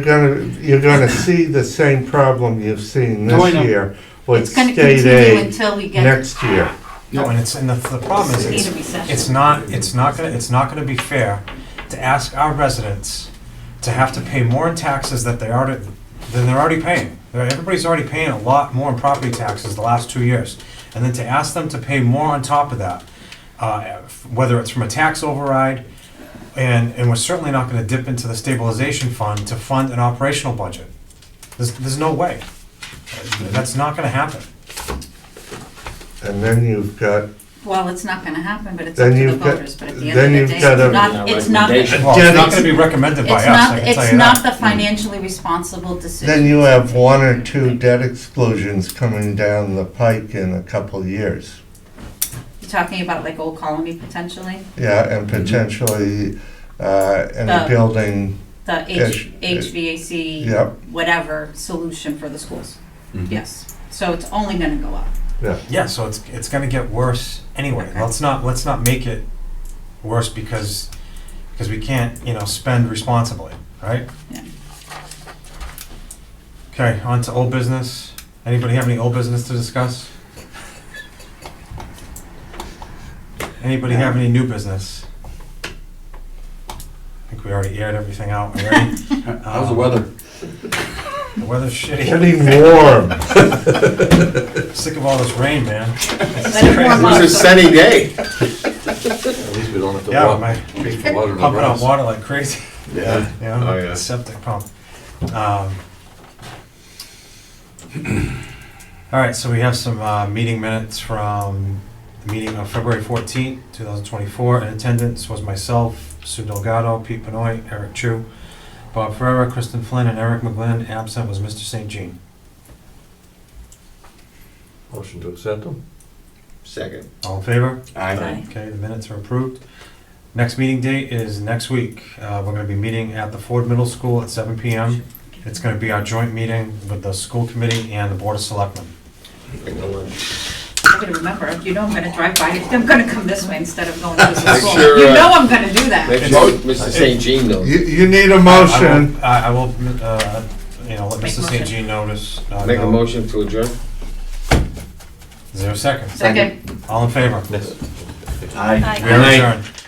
gonna see the same problem you've seen No, I this know. year with it's gonna state continue aid until we get next year. No, and the problem is, in a it's recession. it's not gonna be fair to ask our residents to have to pay more in taxes than they're already paying. Everybody's already paying a lot more in property taxes the last 2 years. And then to ask them to pay more on top of that, whether it's from a tax override, and we're certainly not gonna dip into the stabilization fund to fund an operational budget. There's no way. That's not gonna happen. And then you've got, Well, it's not gonna happen, but it's Then up to the you've got- voters, but at the then end of you've the day, got a- it's not, it's not, Recommendation. Well, it's not gonna be recommended by us, I can tell it's you not that. the financially responsible decision. then you have one or two debt exclusions coming down the pike in a couple years. You're talking about like Old Colony potentially, Yeah, and potentially, any The- building, the HVAC, Yep. whatever solution for the schools. Mhm. Yes, so it's only gonna go up. Yeah, so it's gonna get worse anyway. Let's not make it worse because we can't, spend responsibly, right? Yeah. Okay, on to old business. Anybody have any old business to discuss? Anybody have any new business? I think we already aired everything out already. How's the weather? The weather's shitty. getting warm. Sick of all this rain, man. Let it warm up. It's a sunny day. At least we don't have to Yeah, walk, my pay for water in the pumping out grass. water like crazy. Yeah. Oh, yeah. Septic pump. All right, so we have some meeting minutes from the meeting of February 14th, 2024. In attendance was myself, Sue Delgado, Pete Benoit, Eric Chu, Bob Ferrera, Kristen Flynn, and Eric McGlynn. Absent was Mr. St. Jean. Motion to accept them? Second. All in favor? Aye. Okay, the minutes are approved. Next meeting date is next week. We're going to be meeting at the Ford Middle School at 7 PM. It's going to be our joint meeting with the school committee and the Board of Selectmen. I'm gonna remember, I'm gonna drive by, I'm gonna come this way instead of going to the Make school. sure, You know I'm gonna do that. Make sure Mr. St. Jean knows. You need a motion. I will, let Make Mr. St. motion. Jean notice. Make a know. motion to adjourn? Is there a second? Second. All in favor? Yes. Aye. Aye. We are adjourned.